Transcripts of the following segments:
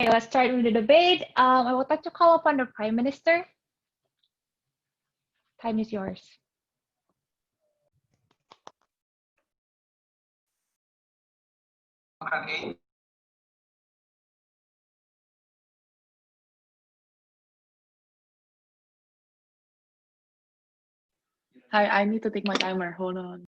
Okay, let's start with the debate. I would like to call upon the Prime Minister. Time is yours. Hi, I need to take my timer. Hold on.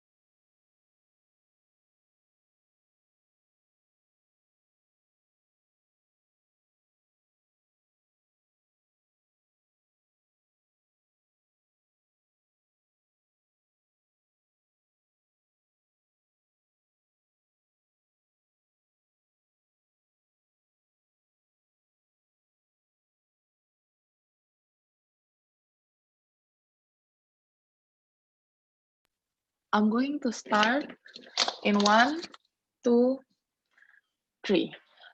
I'm going to start in 1, 2, 3.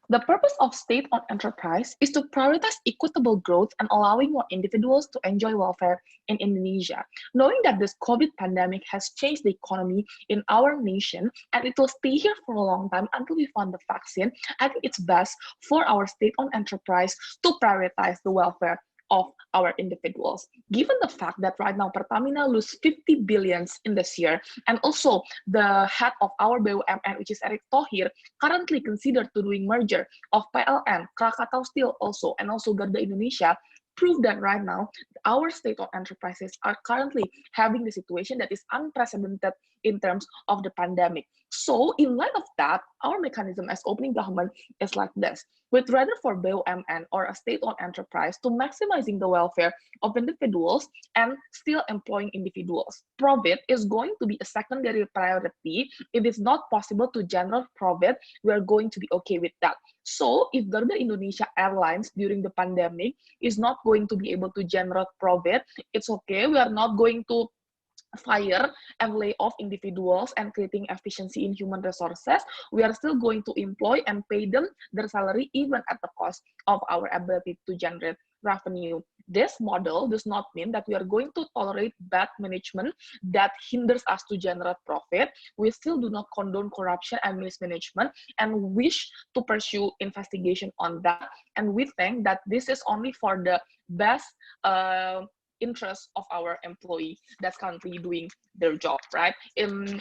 The purpose of state-owned enterprise is to prioritize equitable growth and allowing more individuals to enjoy welfare in Indonesia. Knowing that this COVID pandemic has changed the economy in our nation and it will stay here for a long time until we find the vaccine, I think it's best for our state-owned enterprise to prioritize the welfare of our individuals. Given the fact that right now Pertamina lose 50 billions in this year, and also the head of our BUMN, which is Erick Thohir, currently considered to doing merger of PLN, Krakatau Steel also, and also Garda Indonesia, prove that right now our state-owned enterprises are currently having the situation that is unprecedented in terms of the pandemic. So in light of that, our mechanism as opening government is like this. With rather for BUMN or a state-owned enterprise to maximizing the welfare of individuals and still employing individuals. Profit is going to be a secondary priority. If it's not possible to generate profit, we are going to be okay with that. So if Garuda Indonesia Airlines during the pandemic is not going to be able to generate profit, it's okay. We are not going to fire and lay off individuals and creating efficiency in human resources. We are still going to employ and pay them their salary even at the cost of our ability to generate revenue. This model does not mean that we are going to tolerate bad management that hinders us to generate profit. We still do not condone corruption and mismanagement and wish to pursue investigation on that. And we think that this is only for the best interest of our employee that's currently doing their job, right?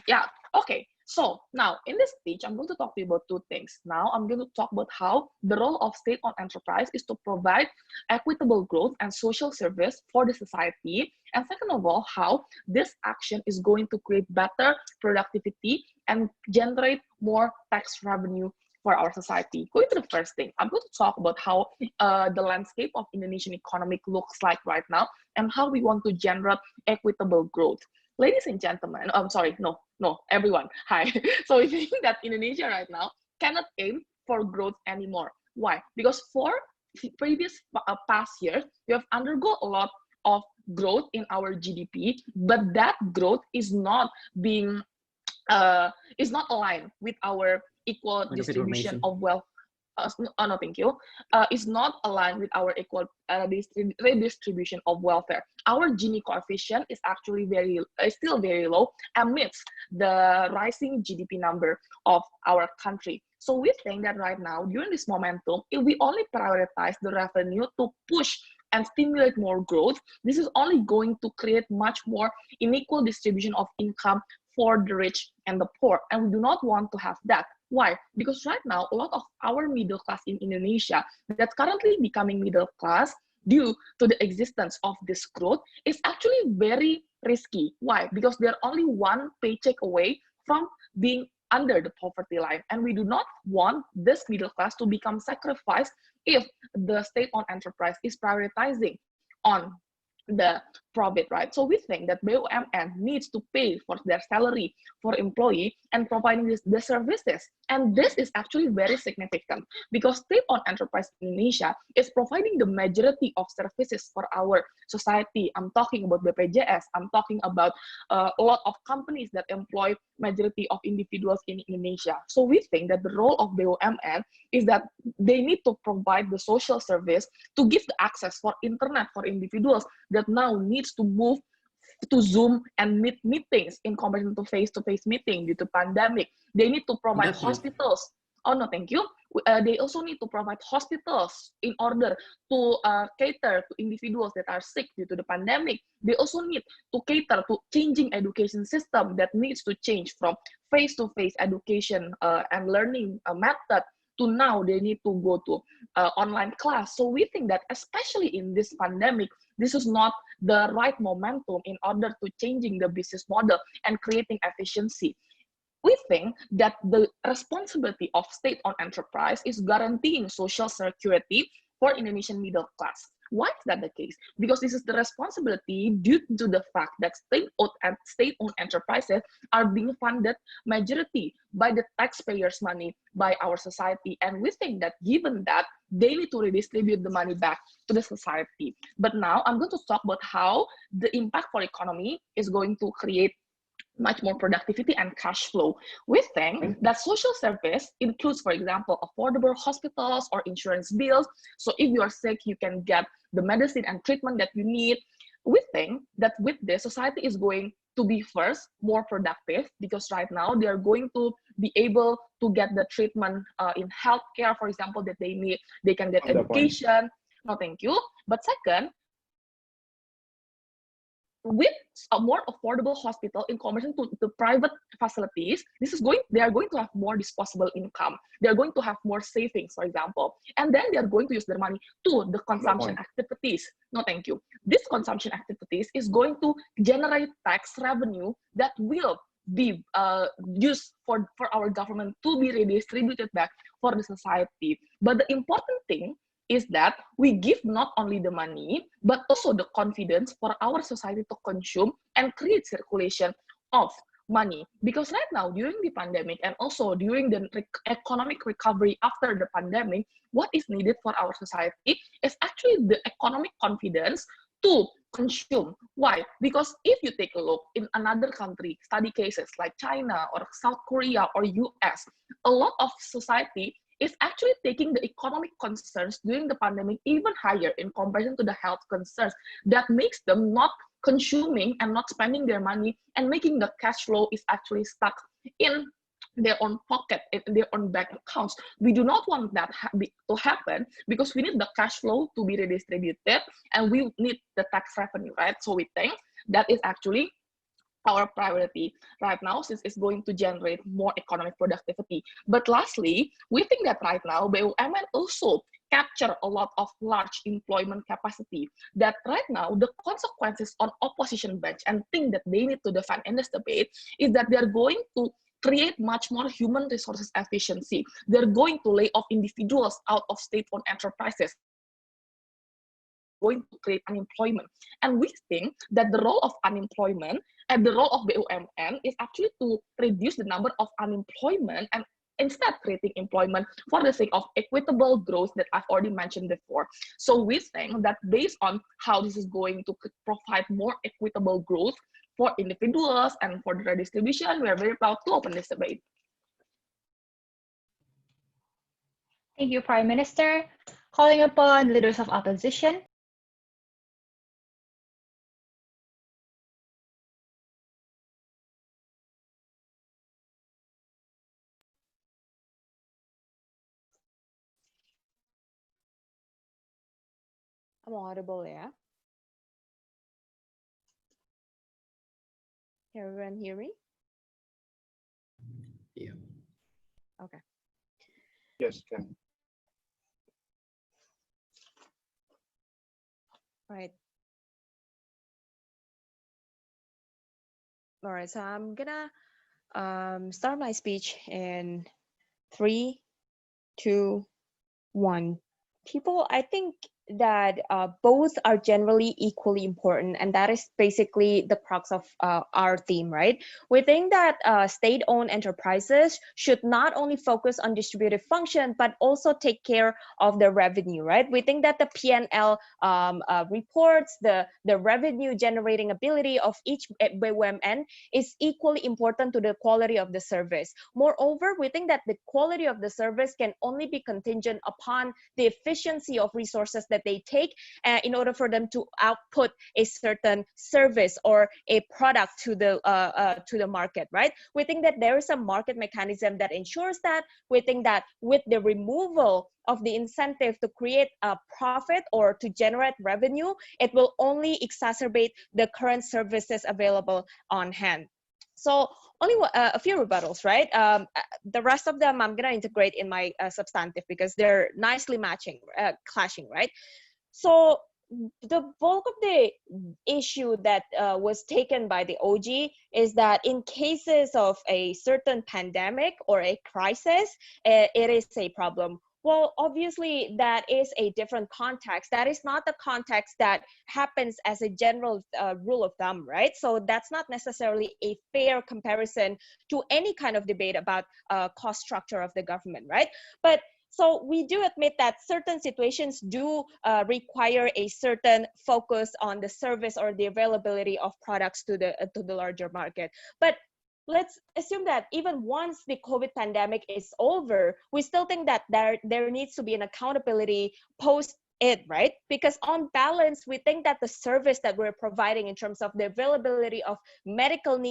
Yeah, okay. So now in this speech, I'm going to talk to you about two things. Now I'm going to talk about how the role of state-owned enterprise is to provide equitable growth and social service for the society. And second of all, how this action is going to create better productivity and generate more tax revenue for our society. Going to the first thing, I'm going to talk about how the landscape of Indonesian economic looks like right now and how we want to generate equitable growth. Ladies and gentlemen, I'm sorry, no, everyone, hi. So we think that Indonesia right now cannot aim for growth anymore. Why? Because for previous past years, we have undergone a lot of growth in our GDP, but that growth is not being is not aligned with our equal distribution of wealth. No, thank you. Is not aligned with our equal redistribution of welfare. Our Gini coefficient is actually still very low amidst the rising GDP number of our country. So we think that right now, during this momentum, if we only prioritize the revenue to push and stimulate more growth, this is only going to create much more unequal distribution of income for the rich and the poor. And we do not want to have that. Why? Because right now, a lot of our middle class in Indonesia that's currently becoming middle class due to the existence of this growth is actually very risky. Why? Because they're only one paycheck away from being under the poverty line. And we do not want this middle class to become sacrificed if the state-owned enterprise is prioritizing on the profit, right? So we think that BUMN needs to pay for their salary for employee and providing the services. And this is actually very significant because state-owned enterprise in Indonesia is providing the majority of services for our society. I'm talking about BPJS. I'm talking about a lot of companies that employ majority of individuals in Indonesia. So we think that the role of BUMN is that they need to provide the social service to give the access for internet for individuals that now needs to move to Zoom and meetings in comparison to face-to-face meeting due to pandemic. They need to provide hospitals. Oh no, thank you. They also need to provide hospitals in order to cater to individuals that are sick due to the pandemic. They also need to cater to changing education system that needs to change from face-to-face education and learning method to now they need to go to online class. So we think that especially in this pandemic, this is not the right momentum in order to changing the business model and creating efficiency. We think that the responsibility of state-owned enterprise is guaranteeing social security for Indonesian middle class. Why is that the case? Because this is the responsibility due to the fact that state-owned enterprises are being funded majority by the taxpayers' money by our society. And we think that given that, they need to redistribute the money back to the society. But now I'm going to talk about how the impact for economy is going to create much more productivity and cash flow. We think that social service includes, for example, affordable hospitals or insurance bills. So if you are sick, you can get the medicine and treatment that you need. We think that with this, society is going to be first more productive because right now they are going to be able to get the treatment in healthcare, for example, that they need. They can get education. No, thank you. But second, with a more affordable hospital in comparison to the private facilities, they are going to have more disposable income. They are going to have more savings, for example, and then they are going to use their money to the consumption activities. No, thank you. This consumption activities is going to generate tax revenue that will be used for our government to be redistributed back for the society. But the important thing is that we give not only the money, but also the confidence for our society to consume and create circulation of money. Because right now, during the pandemic and also during the economic recovery after the pandemic, what is needed for our society is actually the economic confidence to consume. Why? Because if you take a look in another country, study cases like China or South Korea or US, a lot of society is actually taking the economic concerns during the pandemic even higher in comparison to the health concerns. That makes them not consuming and not spending their money and making the cash flow is actually stuck in their own pocket, in their own bank accounts. We do not want that to happen because we need the cash flow to be redistributed and we need the tax revenue, right? So we think that is actually our priority right now since it's going to generate more economic productivity. But lastly, we think that right now BUMN also capture a lot of large employment capacity that right now the consequences on opposition bench and thing that they need to defend in this debate is that they're going to create much more human resources efficiency. They're going to lay off individuals out of state-owned enterprises, going to create unemployment. And we think that the role of unemployment and the role of BUMN is actually to reduce the number of unemployment and instead creating employment for the sake of equitable growth that I've already mentioned before. So we think that based on how this is going to provide more equitable growth for individuals and for the redistribution, we are very proud to open this debate. Thank you, Prime Minister. Calling upon leaders of opposition. I'm audible, yeah? Can everyone hear me? Yeah. Okay. Yes, can. Right. All right, so I'm gonna start my speech in 3, 2, 1. People, I think that both are generally equally important, and that is basically the crux of our theme, right? We think that state-owned enterprises should not only focus on distributive function, but also take care of the revenue, right? We think that the P&L reports, the revenue generating ability of each BUMN is equally important to the quality of the service. Moreover, we think that the quality of the service can only be contingent upon the efficiency of resources that that they take in order for them to output a certain service or a product to the market, right? We think that there is a market mechanism that ensures that. We think that with the removal of the incentive to create a profit or to generate revenue, it will only exacerbate the current services available on hand. So only a few rebuttals, right? The rest of them I'm gonna integrate in my substantive because they're nicely matching, clashing, right? So the bulk of the issue that was taken by the OG is that in cases of a certain pandemic or a crisis, it is a problem. Well, obviously, that is a different context. That is not the context that happens as a general rule of thumb, right? So that's not necessarily a fair comparison to any kind of debate about cost structure of the government, right? But so we do admit that certain situations do require a certain focus on the service or the availability of products to the larger market. But let's assume that even once the COVID pandemic is over, we still think that there needs to be an accountability post it, right? Because on balance, we think that the service that we're providing in terms of the availability of medical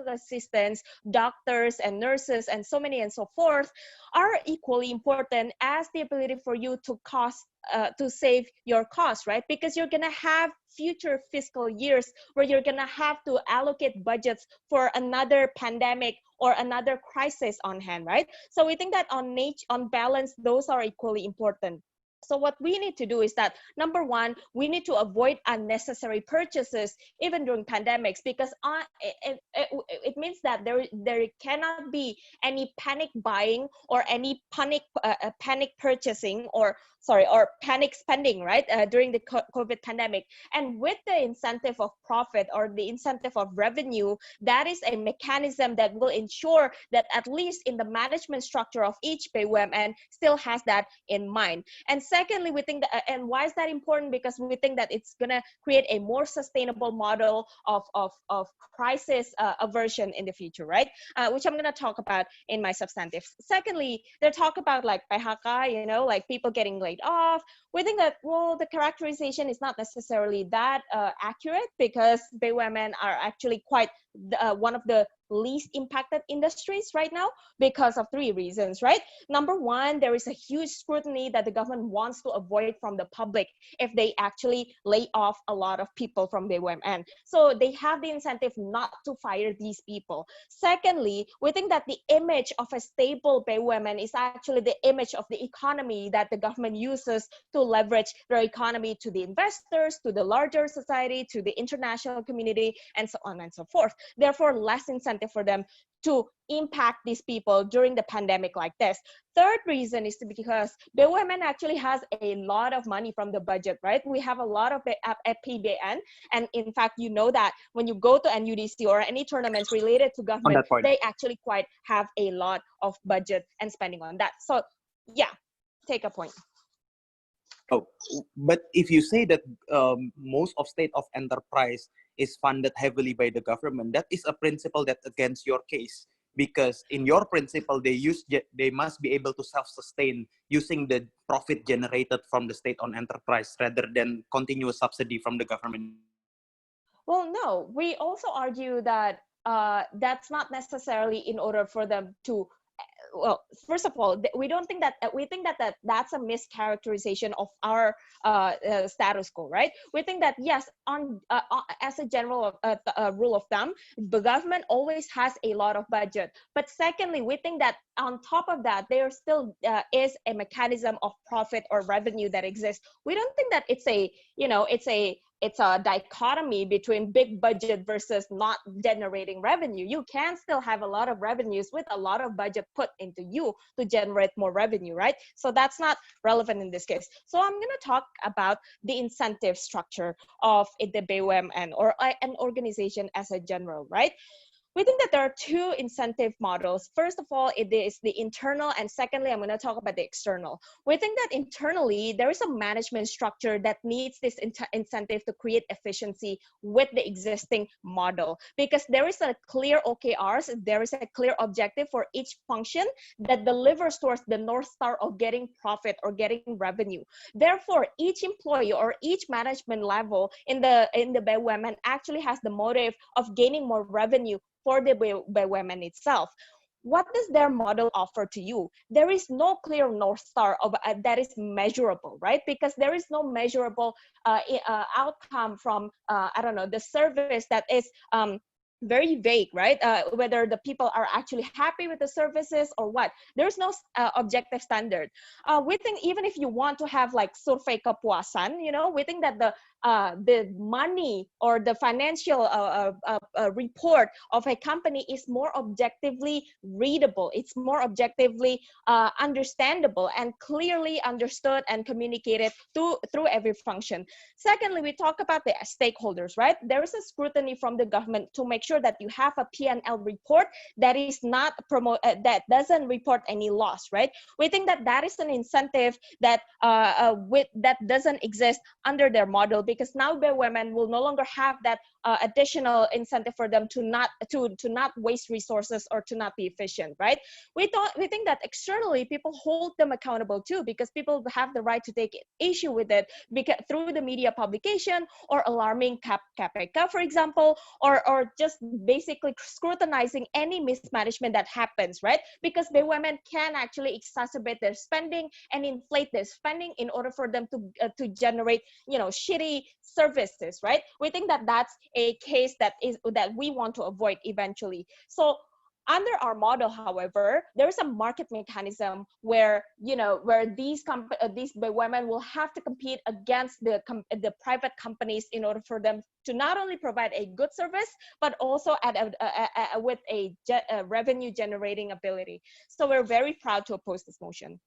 assistants, doctors and nurses, and so many and so forth, are equally important as the ability for you to save your costs, right? Because you're gonna have future fiscal years where you're gonna have to allocate budgets for another pandemic or another crisis on hand, right? So we think that on balance, those are equally important. So what we need to do is that, number one, we need to avoid unnecessary purchases even during pandemics, because it means that there cannot be any panic buying or any panic purchasing or panic spending, right, during the COVID pandemic. And with the incentive of profit or the incentive of revenue, that is a mechanism that will ensure that at least in the management structure of each BUMN still has that in mind. And secondly, we think that, and why is that important? Because we think that it's gonna create a more sustainable model of crisis aversion in the future, right? Which I'm gonna talk about in my substantive. Secondly, they talk about like PHK, like people getting laid off. We think that, well, the characterization is not necessarily that accurate, because BUMN are actually quite one of the least impacted industries right now because of three reasons, right? Number one, there is a huge scrutiny that the government wants to avoid from the public if they actually lay off a lot of people from BUMN. So they have the incentive not to fire these people. Secondly, we think that the image of a stable BUMN is actually the image of the economy that the government uses to leverage their economy to the investors, to the larger society, to the international community, and so on and so forth. Therefore, less incentive for them to impact these people during the pandemic like this. Third reason is because BUMN actually has a lot of money from the budget, right? We have a lot of PBN, and in fact, you know that when you go to NUDC or any tournaments related to government, they actually quite have a lot of budget and spending on that. So yeah, take a point. Oh, but if you say that most of state of enterprise is funded heavily by the government, that is a principle that against your case, because in your principle they must be able to self-sustain using the profit generated from the state-owned enterprise rather than continuous subsidy from the government. Well, no, we also argue that that's not necessarily in order for them to. Well, first of all, we think that that's a mischaracterization of our status quo, right? We think that yes, as a general rule of thumb, the government always has a lot of budget. But secondly, we think that on top of that, there still is a mechanism of profit or revenue that exists. We don't think that it's a dichotomy between big budget versus not generating revenue. You can still have a lot of revenues with a lot of budget put into you to generate more revenue, right? So that's not relevant in this case. So I'm going to talk about the incentive structure of the BUMN or an organization as a general, right? We think that there are two incentive models. First of all, it is the internal, and secondly, I'm going to talk about the external. We think that internally, there is a management structure that needs this incentive to create efficiency with the existing model, because there is a clear OKRs, there is a clear objective for each function that delivers towards the North Star of getting profit or getting revenue. Therefore, each employee or each management level in the BUMN actually has the motive of gaining more revenue for the BUMN itself. What does their model offer to you? There is no clear North Star of that is measurable, right? Because there is no measurable outcome from, I don't know, the service that is very vague, right? Whether the people are actually happy with the services or what. There's no objective standard. We think even if you want to have like survey kepuasan, you know, we think that the money or the financial report of a company is more objectively readable. It's more objectively understandable and clearly understood and communicated through every function. Secondly, we talk about the stakeholders, right? There is a scrutiny from the government to make sure that you have a P&L report that is not that doesn't report any loss, right? We think that that is an incentive that that doesn't exist under their model, because now women will no longer have that additional incentive for them to not waste resources or to not be efficient, right? We think that externally people hold them accountable too, because people have the right to take issue with it because through the media publication or alarming KPK, for example, or just basically scrutinizing any mismanagement that happens, right? Because the women can actually exacerbate their spending and inflate their spending in order for them to generate, you know, shitty services, right? We think that that's a case that we want to avoid eventually. So under our model, however, there is a market mechanism where, you know, where these women will have to compete against the private companies in order for them to not only provide a good service, but also with a revenue generating ability. So we're very proud to oppose this motion.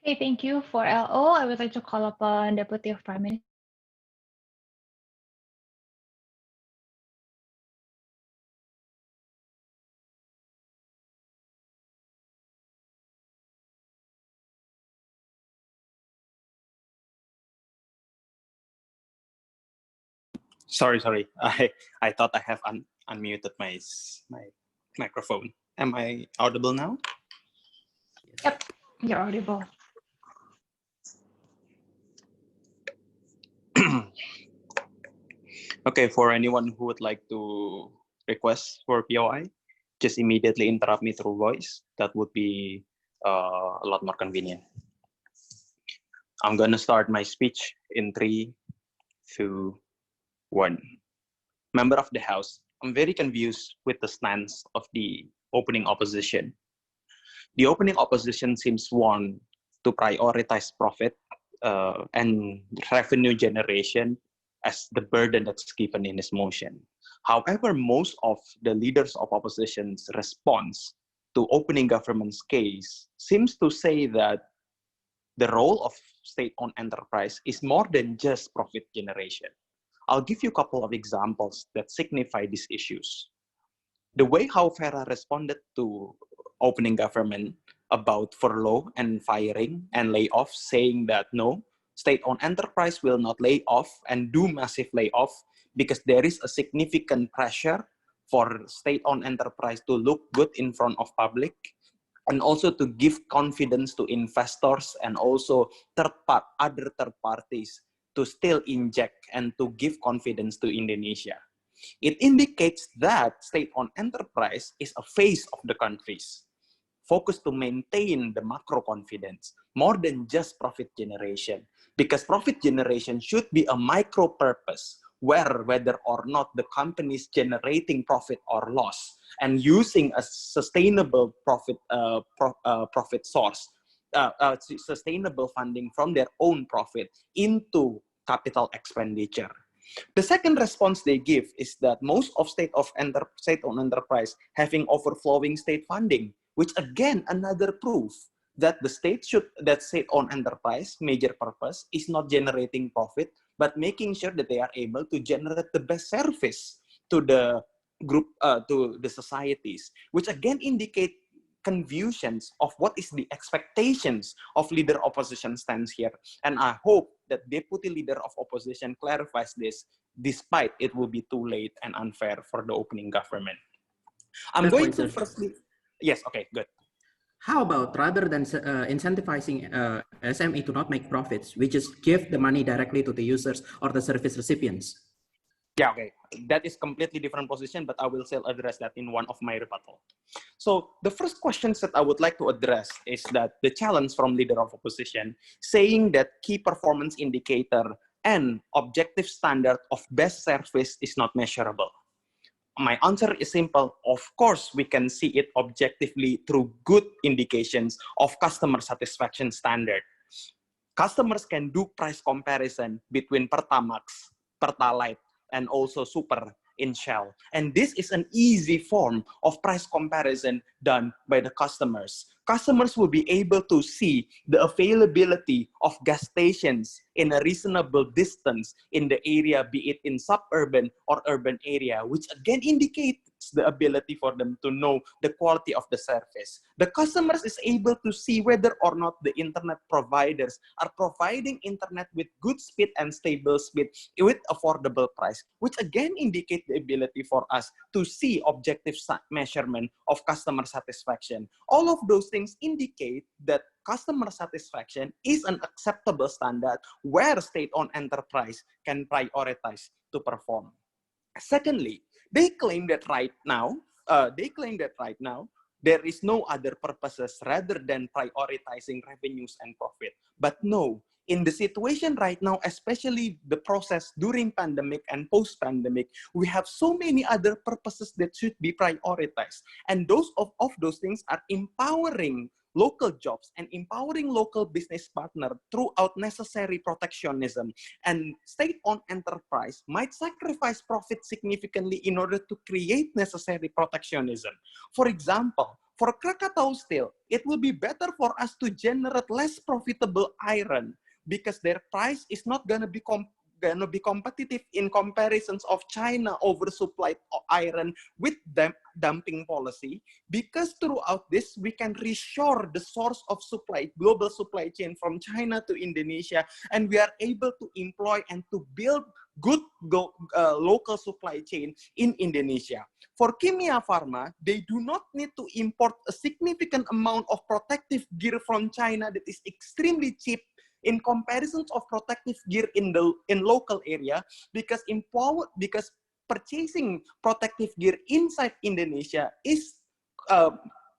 Okay, thank you. For LO, I would like to call upon Deputy of Prime Minister. Sorry. I thought I have unmuted my microphone. Am I audible now? Yep, you're audible. Okay, for anyone who would like to request for POI, just immediately interrupt me through voice. That would be a lot more convenient. I'm gonna start my speech in 3, 2, 1. Member of the House, I'm very confused with the stance of the opening opposition. The opening opposition seems want to prioritize profit and revenue generation as the burden that's given in this motion. However, most of the leaders of opposition's response to opening government's case seems to say that the role of state-owned enterprise is more than just profit generation. I'll give you a couple of examples that signify these issues. The way how Vera responded to opening government about furlough and firing and layoff, saying that no, state-owned enterprise will not lay off and do massive layoff because there is a significant pressure for state-owned enterprise to look good in front of public, and also to give confidence to investors and also other third parties to still inject and to give confidence to Indonesia. It indicates that state-owned enterprise is a face of the countries, focused to maintain the macro confidence more than just profit generation, because profit generation should be a micro purpose where whether or not the company is generating profit or loss and using a sustainable profit source, sustainable funding from their own profit into capital expenditure. The second response they give is that most of state-owned enterprise having overflowing state funding, which again, another proof that state-owned enterprise major purpose is not generating profit, but making sure that they are able to generate the best service to the group, to the societies, which again indicate confusions of what is the expectations of leader opposition stands here. And I hope that deputy leader of opposition clarifies this, despite it will be too late and unfair for the opening government. I'm Fair going point, to sir. firstly, yes, okay, good. How about rather than incentivizing SME to not make profits, we just give the money directly to the users or the service recipients? Yeah, okay. That is completely different position, but I will still address that in one of my rebuttal. So the first questions that I would like to address is that the challenge from leader of opposition saying that key performance indicator and objective standard of best service is not measurable. My answer is simple. Of course, we can see it objectively through good indications of customer satisfaction standard. Customers can do price comparison between Pertamax, Pertalite, and also Super in Shell. And this is an easy form of price comparison done by the customers. Customers will be able to see the availability of gas stations in a reasonable distance in the area, be it in suburban or urban area, which again indicates the ability for them to know the quality of the service. The customers is able to see whether or not the internet providers are providing internet with good speed and stable speed with affordable price, which again indicate the ability for us to see objective measurement of customer satisfaction. All of those things indicate that customer satisfaction is an acceptable standard where state-owned enterprise can prioritize to perform. Secondly, they claim that right now, there is no other purposes rather than prioritizing revenues and profit. But no, in the situation right now, especially the process during pandemic and post-pandemic, we have so many other purposes that should be prioritized. And those of those things are empowering local jobs and empowering local business partner throughout necessary protectionism. And state-owned enterprise might sacrifice profit significantly in order to create necessary protectionism. For example, for Krakatau Steel, it will be better for us to generate less profitable iron because their price is not going to be competitive in comparisons of China oversupplied iron with dumping policy, because throughout this we can reshore the source of supply, global supply chain from China to Indonesia, and we are able to employ and to build good local supply chain in Indonesia. For Kimia Pharma, they do not need to import a significant amount of protective gear from China that is extremely cheap in comparisons of protective gear in local area, because purchasing protective gear inside Indonesia is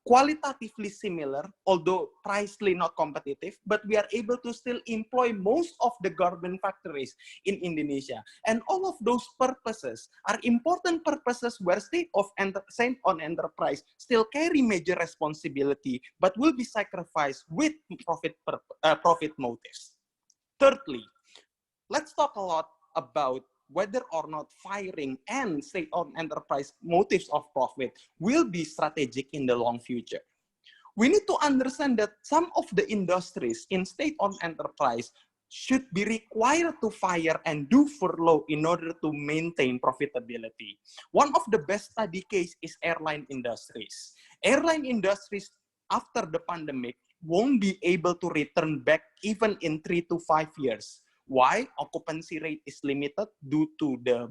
qualitatively similar, although pricely not competitive, but we are able to still employ most of the garment factories in Indonesia. And all of those purposes are important purposes where state-owned enterprise still carry major responsibility, but will be sacrificed with profit motives. Thirdly, let's talk a lot about whether or not firing and state-owned enterprise motives of profit will be strategic in the long future. We need to understand that some of the industries in state-owned enterprise should be required to fire and do furlough in order to maintain profitability. One of the best study case is airline industries. Airline industries after the pandemic won't be able to return back even in 3 to 5 years. Why? Occupancy rate is limited due to the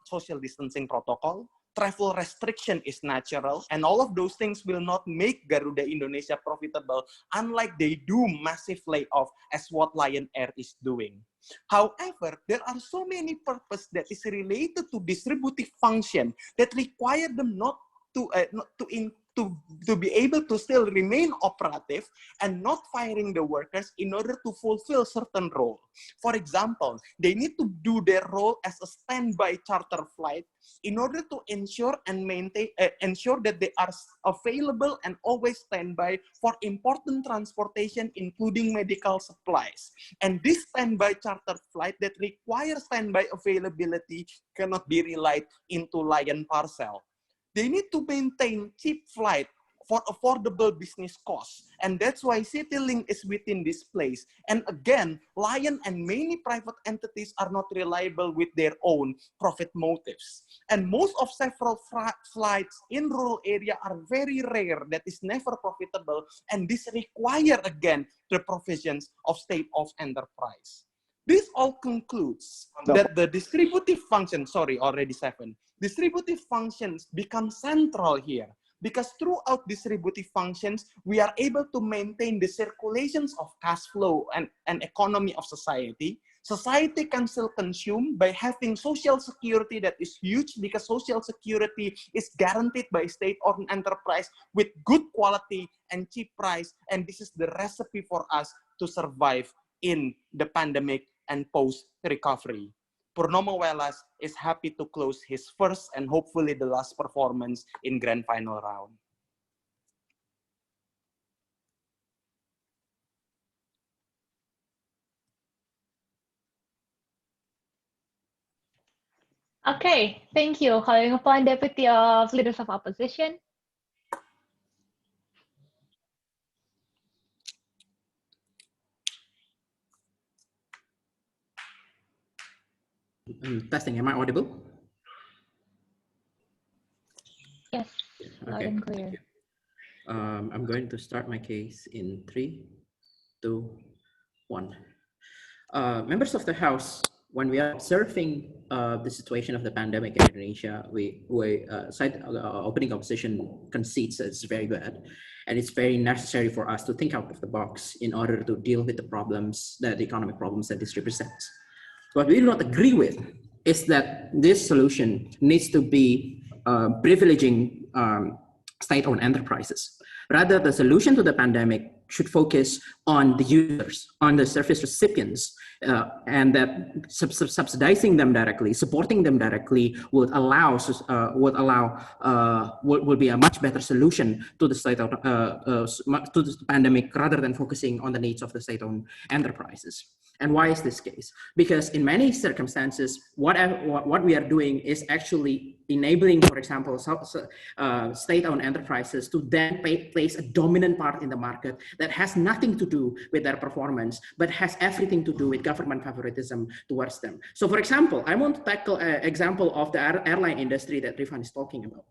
social distancing protocol. Travel restriction is natural, and all of those things will not make Garuda Indonesia profitable, unlike they do massive layoff as what Lion Air is doing. However, there are so many purposes that is related to distributive function that require them not to be able to still remain operative and not firing the workers in order to fulfill certain role. For example, they need to do their role as a standby charter flight in order to ensure and ensure that they are available and always standby for important transportation, including medical supplies. And this standby charter flight that requires standby availability cannot be relied into Lion Parcel. They need to maintain cheap flight for affordable business costs. And that's why CityLink is within this place. And again, Lion and many private entities are not reliable with their own profit motives. And most of several flights in rural area are very rare, that is never profitable. And this require again the provisions of state of enterprise. This all concludes that the distributive function, sorry, already 7. Distributive functions become central here because throughout distributive functions, we are able to maintain the circulations of cash flow and economy of society. Society can still consume by having social security that is huge because social security is guaranteed by state-owned enterprise with good quality and cheap price. And this is the recipe for us to survive in the pandemic and post-recovery. Purnomo Welas is happy to close his first and hopefully the last performance in grand final round. Okay, thank you. Calling upon Deputy of Leaders of Opposition. Testing, am I audible? Yes, loud Okay, and clear. I'm going to start my case in 3, 2, 1. Members of the House, when we are observing the situation of the pandemic in Indonesia, opening opposition concedes that it's very bad, and it's very necessary for us to think out of the box in order to deal with the problems, the economic problems that this represents. What we do not agree with is that this solution needs to be privileging state-owned enterprises. Rather, the solution to the pandemic should focus on the users, on the service recipients, and that subsidizing them directly, supporting them directly would be a much better solution to the state-owned to the pandemic, rather than focusing on the needs of the state-owned enterprises. And why is this case? Because in many circumstances, what we are doing is actually enabling, for example, state-owned enterprises to then place a dominant part in the market that has nothing to do with their performance, but has everything to do with government favoritism towards them. So for example, I want to tackle an example of the airline industry that Rifan is talking about.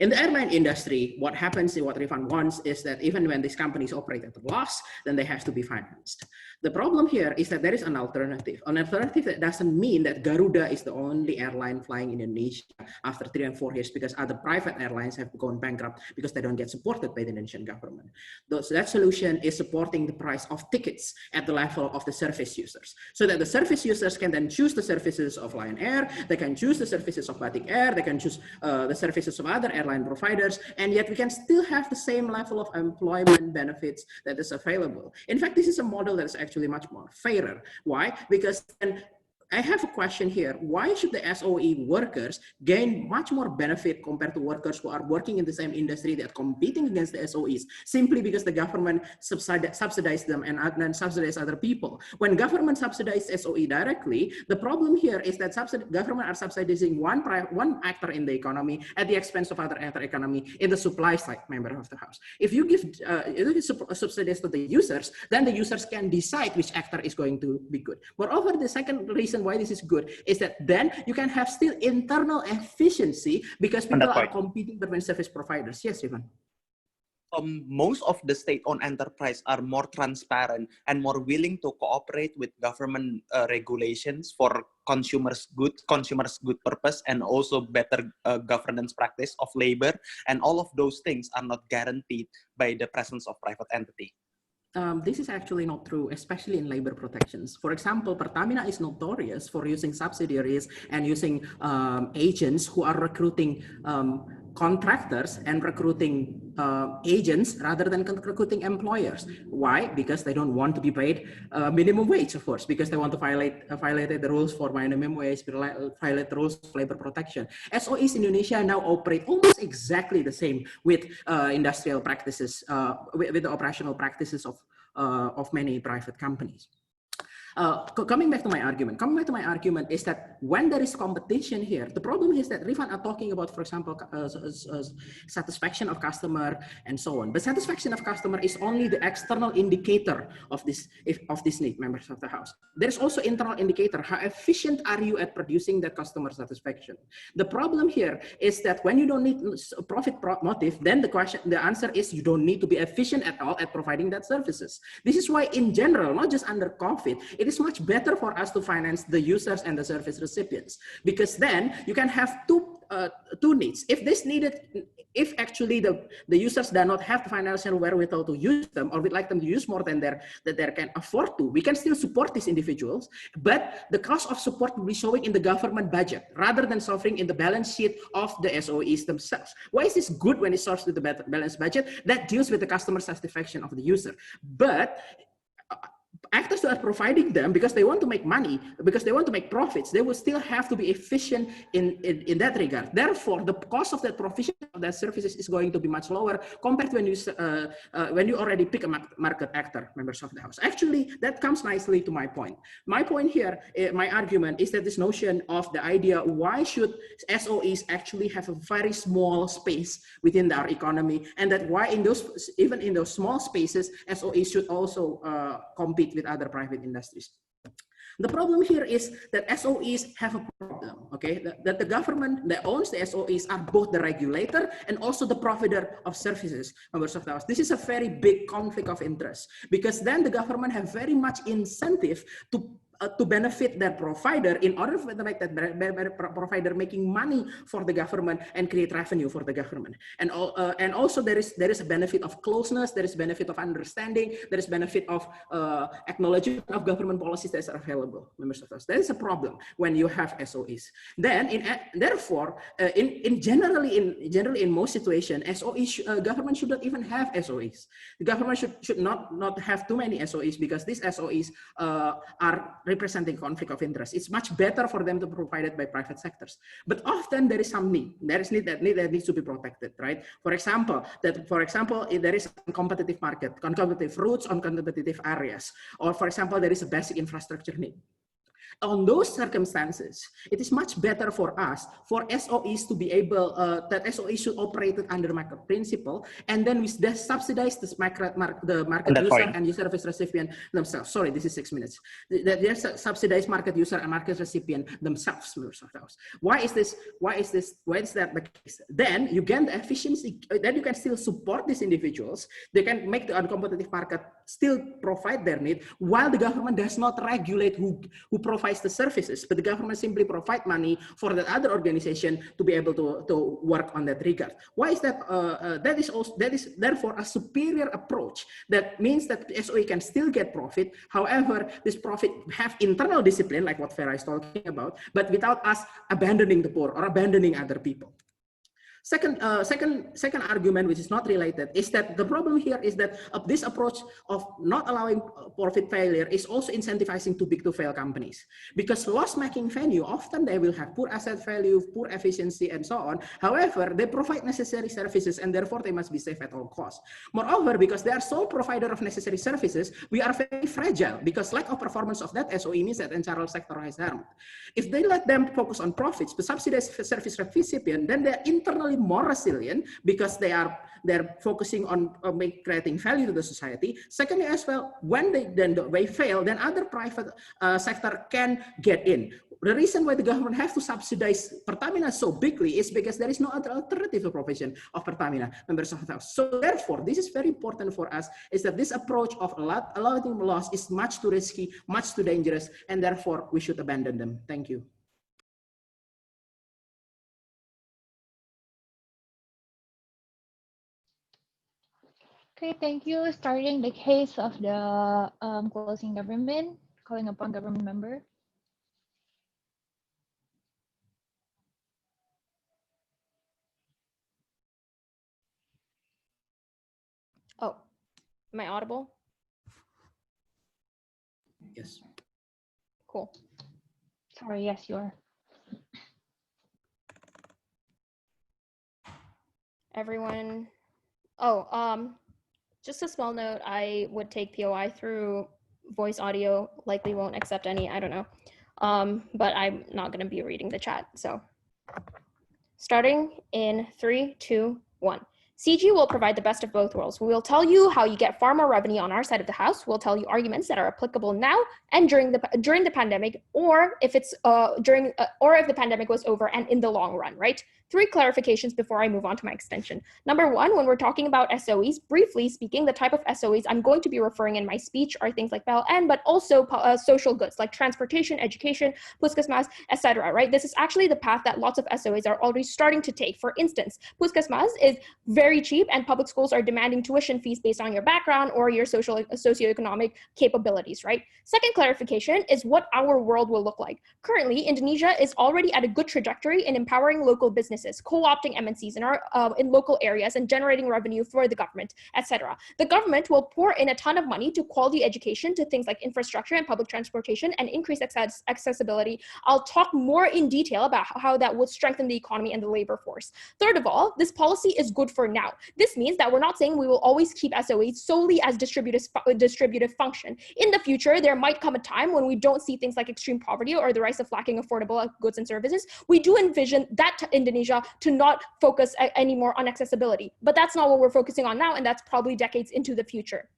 In the airline industry, what happens, what Rifan wants is that even when these companies operate at a loss, then they have to be financed. The problem here is that there is an alternative. An alternative that doesn't mean that Garuda is the only airline flying in Indonesia after 3 and 4 years, because other private airlines have gone bankrupt because they don't get supported by the Indonesian government. So that solution is supporting the price of tickets at the level of the service users, so that the service users can then choose the services of Lion Air, they can choose the services of Batik Air, they can choose the services of other airline providers, and yet we can still have the same level of employment benefits that is available. In fact, this is a model that is actually much more fairer. Why? Because then I have a question here. Why should the SOE workers gain much more benefit compared to workers who are working in the same industry that are competing against the SOEs, simply because the government subsidizes them and then subsidize other people? When government subsidizes SOE directly, the problem here is that government are subsidizing one actor in the economy at the expense of other economy in the supply side, member of the House. If you give subsidies to the users, then the users can decide which actor is going to be good. Moreover, the second reason why this is good is that then you can have still internal efficiency because people are competing between service providers. Yes, Ivan. Most of the state-owned enterprise are more transparent and more willing to cooperate with government regulations for consumers' good purpose, and also better governance practice of labor. And all of those things are not guaranteed by the presence of private entity. This is actually not true, especially in labor protections. For example, Pertamina is notorious for using subsidiaries and using agents who are recruiting contractors and recruiting agents rather than recruiting employers. Why? Because they don't want to be paid minimum wage, of course, because they want to violate the rules for minimum wage, violate the rules of labor protection. SOEs in Indonesia now operate almost exactly the same with industrial practices, with the operational practices of many private companies. Coming back to my argument is that when there is competition here, the problem is that Rifan are talking about, for example, satisfaction of customer and so on. But satisfaction of customer is only the external indicator of this need, members of the house. There's also internal indicator. How efficient are you at producing that customer satisfaction? The problem here is that when you don't need profit motive, then the answer is you don't need to be efficient at all at providing that services. This is why in general, not just under COVID, it is much better for us to finance the users and the service recipients, because then you can have two needs. If actually the users do not have the financial wherewithal to use them, or we'd like them to use more than they can afford to, we can still support these individuals, but the cost of support will be showing in the government budget rather than suffering in the balance sheet of the SOEs themselves. Why is this good when it serves with the balance budget? That deals with the customer satisfaction of the user. But actors who are providing them, because they want to make money, because they want to make profits, they will still have to be efficient in that regard. Therefore, the cost of that provision of that services is going to be much lower compared to when you already pick a market actor, members of the house. Actually, that comes nicely to my point. My point here, my argument is that this notion of the idea, why should SOEs actually have a very small space within our economy, and that why even in those small spaces, SOEs should also compete with other private industries. The problem here is that SOEs have a problem, okay? That the government that owns the SOEs are both the regulator and also the provider of services, members of the house. This is a very big conflict of interest, because then the government have very much incentive to benefit their provider in order for the fact that provider making money for the government and create revenue for the government. And also there is a benefit of closeness, there is benefit of understanding, there is benefit of acknowledgement of government policies that are available, members of us. That is a problem when you have SOEs. Then therefore, generally in most situations, government should not even have SOEs. The government should not have too many SOEs, because these SOEs are representing conflict of interest. It's much better for them to provide it by private sectors. But often there is some need. There is need that needs to be protected, right? For example, if there is a competitive market, competitive routes on competitive areas, or for example, there is a basic infrastructure need. On those circumstances, it is much better for us, for SOEs to be able, that SOEs should operate under market principle, and then we subsidize the market user and user service recipient themselves. Sorry, this is 6 minutes. They subsidize market user and market recipient themselves. Why is that the case? Then you gain the efficiency, then you can still support these individuals. They can make the uncompetitive market still provide their need, while the government does not regulate who provides the services, but the government simply provide money for that other organization to be able to work on that regard. Why is that? That is therefore a superior approach. That means that the SOE can still get profit. However, this profit have internal discipline, like what Farah is talking about, but without us abandoning the poor or abandoning other people. Second argument, which is not related, is that the problem here is that this approach of not allowing profit failure is also incentivizing too big to fail companies. Because loss-making venue, often they will have poor asset value, poor efficiency, and so on. However, they provide necessary services, and therefore they must be safe at all costs. Moreover, because they are sole provider of necessary services, we are very fragile, because lack of performance of that SOE means that entire sector is harmed. If they let them focus on profits, the subsidized service recipient, then they're internally more resilient, because they're focusing on creating value to the society. Secondly, as well, when they fail, then other private sector can get in. The reason why the government has to subsidize Pertamina so bigly is because there is no other alternative provision of Pertamina, members of the house. So therefore, this is very important for us, is that this approach of allowing loss is much too risky, much too dangerous, and therefore we should abandon them. Thank you. Okay, thank you. Starting the case of the closing government, calling upon government member. Oh, am I audible? Yes. Cool. Sorry, yes, you are. Everyone. Oh, just a small note, I would take POI through voice audio likely won't accept any, I don't know. But I'm not gonna be reading the chat, so. Starting in 3, 2, 1. CG will provide the best of both worlds. We will tell you how you get far more revenue on our side of the house. We'll tell you arguments that are applicable now and during the pandemic, or if it's or if the pandemic was over and in the long run, right? 3 clarifications before I move on to my extension. Number 1, when we're talking about SOEs, briefly speaking, the type of SOEs I'm going to be referring in my speech are things like PLN, but also social goods like transportation, education, puskesmas, etc. Right? This is actually the path that lots of SOEs are already starting to take. For instance, puskesmas is very cheap, and public schools are demanding tuition fees based on your background or your socioeconomic capabilities. Right? Second clarification is what our world will look like. Currently, Indonesia is already at a good trajectory in empowering local businesses, co-opting MNCs in local areas and generating revenue for the government, etc. The government will pour in a ton of money to quality education, to things like infrastructure and public transportation, and increase accessibility. I'll talk more in detail about how that would strengthen the economy and the labor force. Third of all, this policy is good for now. This means that we're not saying we will always keep SOEs solely as distributive function. In the future, there might come a time when we don't see things like extreme poverty or the rise of lacking affordable goods and services. We do envision that Indonesia to not focus anymore on accessibility, but that's not what we're focusing on now, and that's probably decades into the future.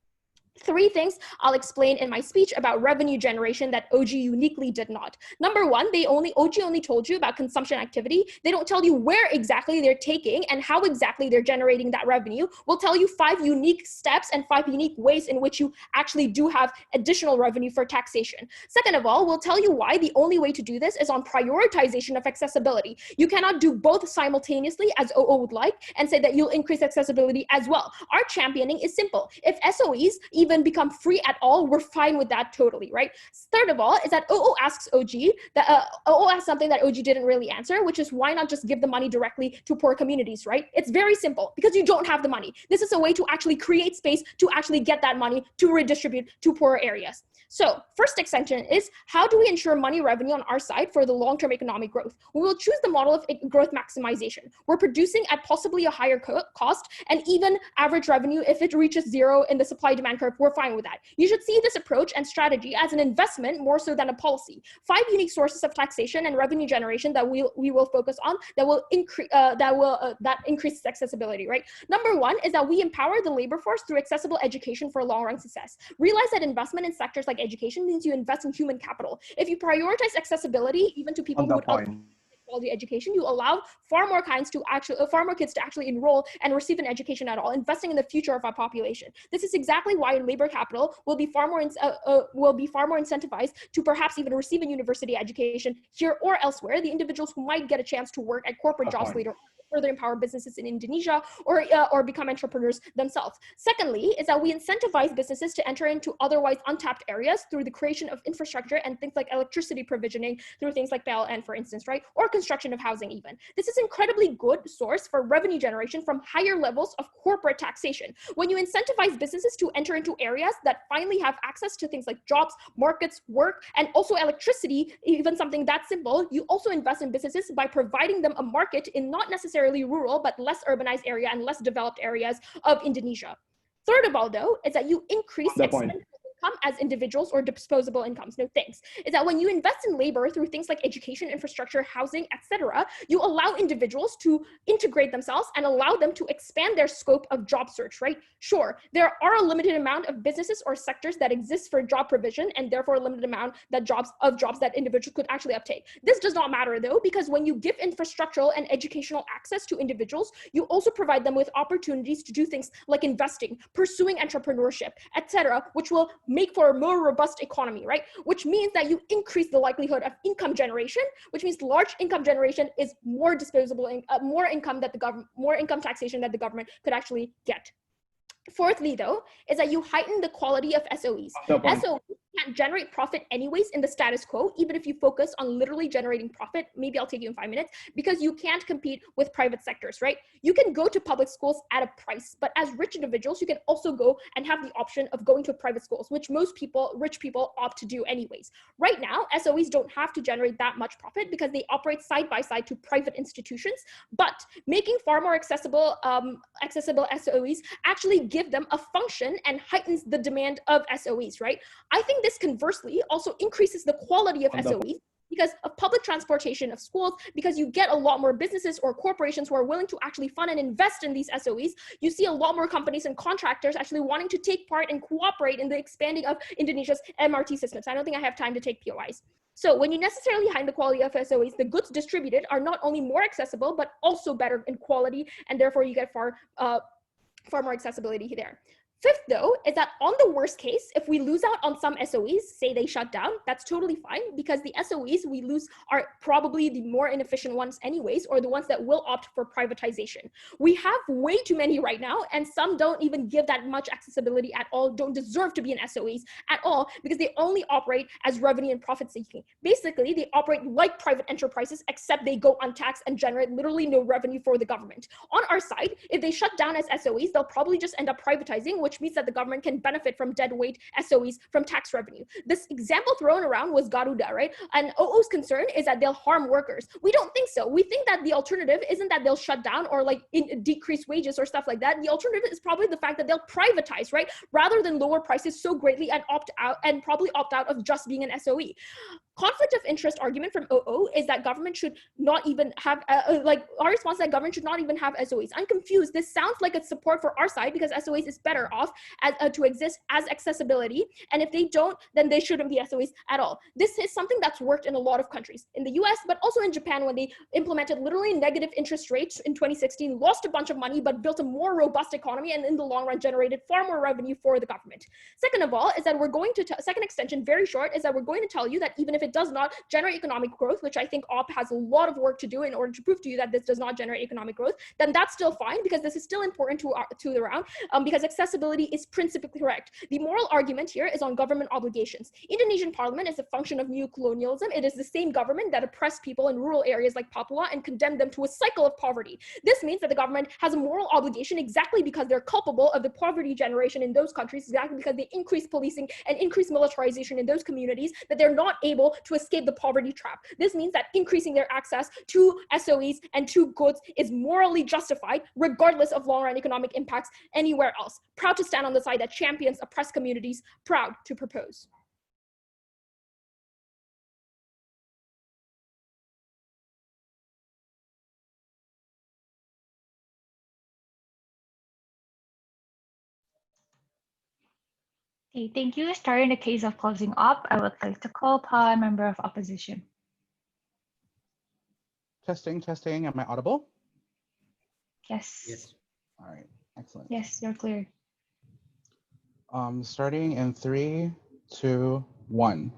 3 things I'll explain in my speech about revenue generation that OG uniquely did not. Number 1, OG only told you about consumption activity. They don't tell you where exactly they're taking and how exactly they're generating that revenue. We'll tell you 5 unique steps and 5 unique ways in which you actually do have additional revenue for taxation. Second of all, we'll tell you why the only way to do this is on prioritization of accessibility. You cannot do both simultaneously as OO would like and say that you'll increase accessibility as well. Our championing is simple. If SOEs even become free at all, we're fine with that totally, right? Third of all is that OO asks OG, that OO asks something that OG didn't really answer, which is why not just give the money directly to poor communities, right? It's very simple, because you don't have the money. This is a way to actually create space to actually get that money to redistribute to poorer areas. So first extension is, how do we ensure money revenue on our side for the long-term economic growth? We will choose the model of growth maximization. We're producing at possibly a higher cost, and even average revenue, if it reaches 0 in the supply-demand curve, we're fine with that. You should see this approach and strategy as an investment more so than a policy. 5 unique sources of taxation and revenue generation that we will focus on that will increase that increases accessibility, right? Number 1 is that we empower the labor force through accessible education for long-run success. Realize that investment in sectors like education means you invest in human capital. If you prioritize accessibility even to people who would quality education, you allow far more kids to actually enroll and receive an education at all, investing in the future of our population. This is exactly why labor capital will be far more incentivized to perhaps even receive a university education here or elsewhere. The individuals who might get a chance to work at corporate jobs later further empower businesses in Indonesia or become entrepreneurs themselves. Secondly, is that we incentivize businesses to enter into otherwise untapped areas through the creation of infrastructure and things like electricity provisioning through things like PLN, for instance, right? Or construction of housing even. This is incredibly good source for revenue generation from higher levels of corporate taxation. When you incentivize businesses to enter into areas that finally have access to things like jobs, markets, work, and also electricity, even something that simple, you also invest in businesses by providing them a market in not necessarily rural, but less urbanized area and less developed areas of Indonesia. Third of all, though, is that you increase income as individuals or disposable incomes. No thanks. Is that when you invest in labor through things like education, infrastructure, housing, etc., you allow individuals to integrate themselves and allow them to expand their scope of job search, right? Sure, there are a limited amount of businesses or sectors that exist for job provision, and therefore a limited amount that jobs that individuals could actually obtain. This does not matter though, because when you give infrastructural and educational access to individuals, you also provide them with opportunities to do things like investing, pursuing entrepreneurship, etc., which will make for a more robust economy, right? Which means that you increase the likelihood of income generation, which means large income generation is more disposable, more income taxation that the government could actually get. Fourthly, though, is that you heighten the quality of SOEs. SOEs can't generate profit anyways in the status quo, even if you focus on literally generating profit. Maybe I'll take you in 5 minutes, because you can't compete with private sectors, right? You can go to public schools at a price, but as rich individuals, you can also go and have the option of going to private schools, which most people, rich people, opt to do anyways. Right now, SOEs don't have to generate that much profit because they operate side by side to private institutions, but making far more accessible SOEs actually give them a function and heightens the demand of SOEs, right? I think this conversely also increases the quality of SOEs because of public transportation of schools, because you get a lot more businesses or corporations who are willing to actually fund and invest in these SOEs. You see a lot more companies and contractors actually wanting to take part and cooperate in the expanding of Indonesia's MRT systems. I don't think I have time to take POIs. So when you necessarily heighten the quality of SOEs, the goods distributed are not only more accessible, but also better in quality, and therefore you get far more accessibility there. Fifth, though, is that on the worst case, if we lose out on some SOEs, say they shut down, that's totally fine, because the SOEs we lose are probably the more inefficient ones anyways, or the ones that will opt for privatization. We have way too many right now, and some don't even give that much accessibility at all, don't deserve to be in SOEs at all, because they only operate as revenue and profit seeking. Basically, they operate like private enterprises, except they go untaxed and generate literally no revenue for the government. On our side, if they shut down as SOEs, they'll probably just end up privatizing, which means that the government can benefit from deadweight SOEs from tax revenue. This example thrown around was Garuda, right? And OO's concern is that they'll harm workers. We don't think so. We think that the alternative isn't that they'll shut down or like decrease wages or stuff like that. The alternative is probably the fact that they'll privatize, right? Rather than lower prices so greatly and opt out, and probably opt out of just being an SOE. Conflict of interest argument from OO is that government should not even have, our response is that government should not even have SOEs. I'm confused. This sounds like it's support for our side because SOEs is better off as, to exist as accessibility. And if they don't, then they shouldn't be SOEs at all. This is something that's worked in a lot of countries, in the US, but also in Japan, when they implemented literally negative interest rates in 2016, lost a bunch of money, but built a more robust economy, and in the long run generated far more revenue for the government. Second of all, is that we're going to, second extension, very short, is that we're going to tell you that even if it does not generate economic growth, which I think OP has a lot of work to do in order to prove to you that this does not generate economic growth, then that's still fine, because this is still important to the round, because accessibility is principally correct. The moral argument here is on government obligations. Indonesian parliament is a function of neo-colonialism. It is the same government that oppressed people in rural areas like Papua and condemned them to a cycle of poverty. This means that the government has a moral obligation exactly because they're culpable of the poverty generation in those countries, exactly because they increase policing and increase militarization in those communities, that they're not able to escape the poverty trap. This means that increasing their access to SOEs and to goods is morally justified, regardless of long-run economic impacts anywhere else. Proud to stand on the side that champions oppressed communities, proud to propose. Okay, thank you. Starting the case of closing up, I would like to call upon member of opposition. Testing, testing. Am I audible? Yes. Yes. All right, excellent. Yes, you're clear. Starting in 3, 2, 1.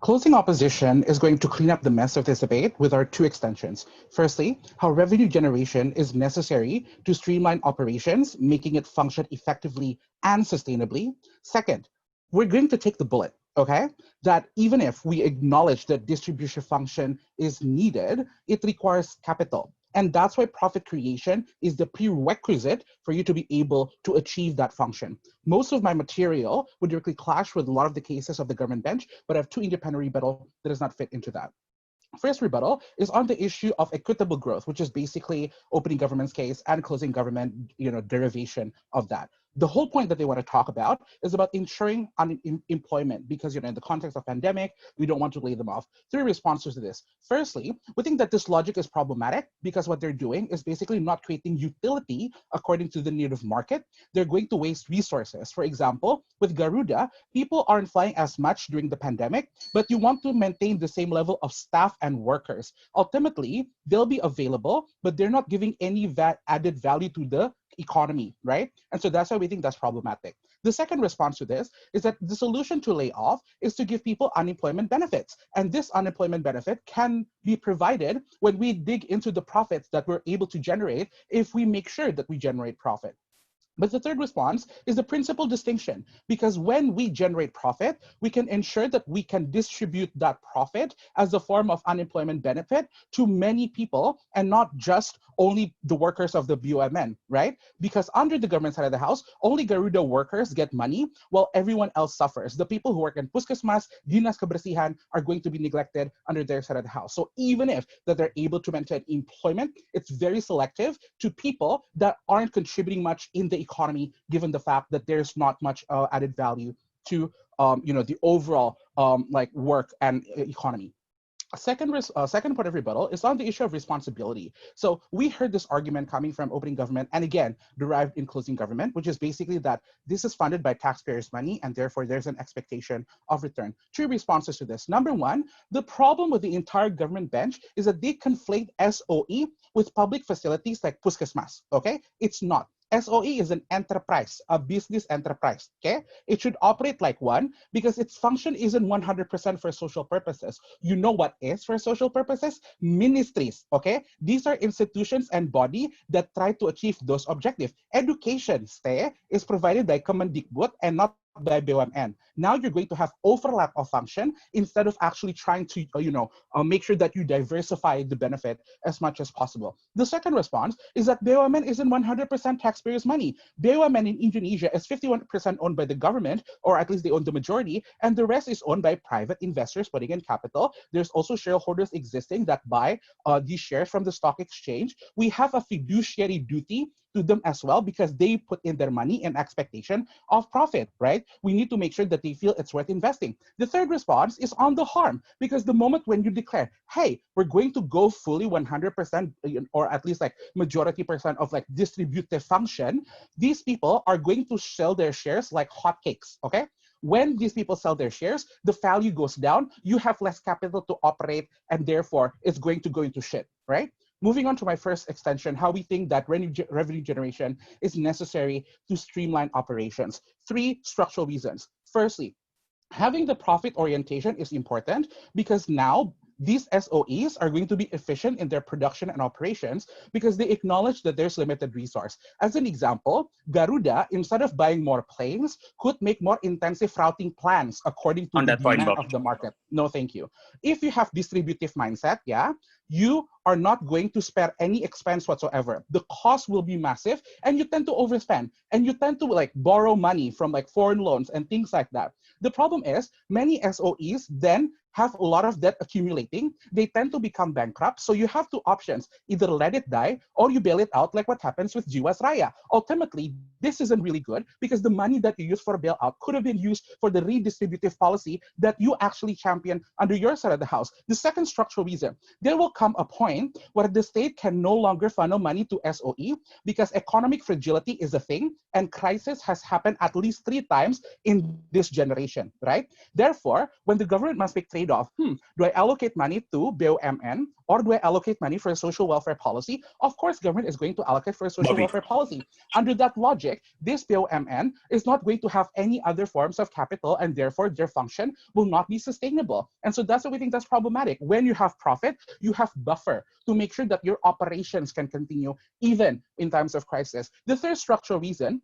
Closing opposition is going to clean up the mess of this debate with our 2 extensions. Firstly, how revenue generation is necessary to streamline operations, making it function effectively and sustainably. Second, we're going to take the bullet, okay? That even if we acknowledge that distribution function is needed, it requires capital. And that's why profit creation is the prerequisite for you to be able to achieve that function. Most of my material would directly clash with a lot of the cases of the government bench, but I have 2 independent rebuttal that does not fit into that. First rebuttal is on the issue of equitable growth, which is basically opening government's case and closing government, derivation of that. The whole point that they want to talk about is about ensuring unemployment, because in the context of pandemic, we don't want to lay them off. 3 responses to this. Firstly, we think that this logic is problematic because what they're doing is basically not creating utility according to the need of market. They're going to waste resources. For example, with Garuda, people aren't flying as much during the pandemic, but you want to maintain the same level of staff and workers. Ultimately, they'll be available, but they're not giving any added value to the economy, right? And so that's why we think that's problematic. The second response to this is that the solution to lay off is to give people unemployment benefits. And this unemployment benefit can be provided when we dig into the profits that we're able to generate if we make sure that we generate profit. But the third response is the principal distinction, because when we generate profit, we can ensure that we can distribute that profit as a form of unemployment benefit to many people and not just only the workers of the BUMN, right? Because under the government side of the house, only Garuda workers get money while everyone else suffers. The people who work in Puskesmas, Dinas Kebersihan are going to be neglected under their side of the house. So even if that they're able to maintain employment, it's very selective to people that aren't contributing much in the economy, given the fact that there's not much added value to the overall like work and economy. Second point of rebuttal is on the issue of responsibility. So we heard this argument coming from opening government and again derived in closing government, which is basically that this is funded by taxpayers' money and therefore there's an expectation of return. Two responses to this. Number one, the problem with the entire government bench is that they conflate SOE with public facilities like Puskesmas, okay? It's not. SOE is an enterprise, a business enterprise, okay? It should operate like one because its function isn't 100% for social purposes. You know what is for social purposes? Ministries, okay? These are institutions and body that try to achieve those objectives. Education, is provided by Kemendikbud and not by BUMN. Now you're going to have overlap of function instead of actually trying to, make sure that you diversify the benefit as much as possible. The second response is that BUMN isn't 100% taxpayers' money. BUMN in Indonesia is 51% owned by the government, or at least they own the majority, and the rest is owned by private investors putting in capital. There's also shareholders existing that buy these shares from the stock exchange. We have a fiduciary duty to them as well because they put in their money in expectation of profit, right? We need to make sure that they feel it's worth investing. The third response is on the harm, because the moment when you declare, hey, we're going to go fully 100% or at least like majority percent of like distributive function, these people are going to sell their shares like hotcakes, okay? When these people sell their shares, the value goes down, you have less capital to operate, and therefore it's going to go into shit, right? Moving on to my first extension, how we think that revenue generation is necessary to streamline operations. Three structural reasons. Firstly, having the profit orientation is important because now these SOEs are going to be efficient in their production and operations because they acknowledge that there's limited resource. As an example, Garuda, instead of buying more planes, could make more intensive routing plans according to the demand of the market. No, thank you. If you have distributive mindset, you are not going to spare any expense whatsoever. The cost will be massive and you tend to overspend and you tend to like borrow money from like foreign loans and things like that. The problem is many SOEs then have a lot of debt accumulating. They tend to become bankrupt. So you have two options, either let it die or you bail it out like what happens with Jiwasraya. Ultimately, this isn't really good because the money that you use for a bailout could have been used for the redistributive policy that you actually champion under your side of the house. The second structural reason, there will come a point where the state can no longer funnel money to SOE because economic fragility is a thing and crisis has happened at least 3 times in this generation, right? Therefore, when the government must make trade-off, do I allocate money to BUMN or do I allocate money for a social welfare policy? Of course, government is going to allocate for a social welfare policy. Under that logic, this BUMN is not going to have any other forms of capital and therefore their function will not be sustainable. And so that's what we think that's problematic. When you have profit, you have buffer to make sure that your operations can continue even in times of crisis. The third structural reason,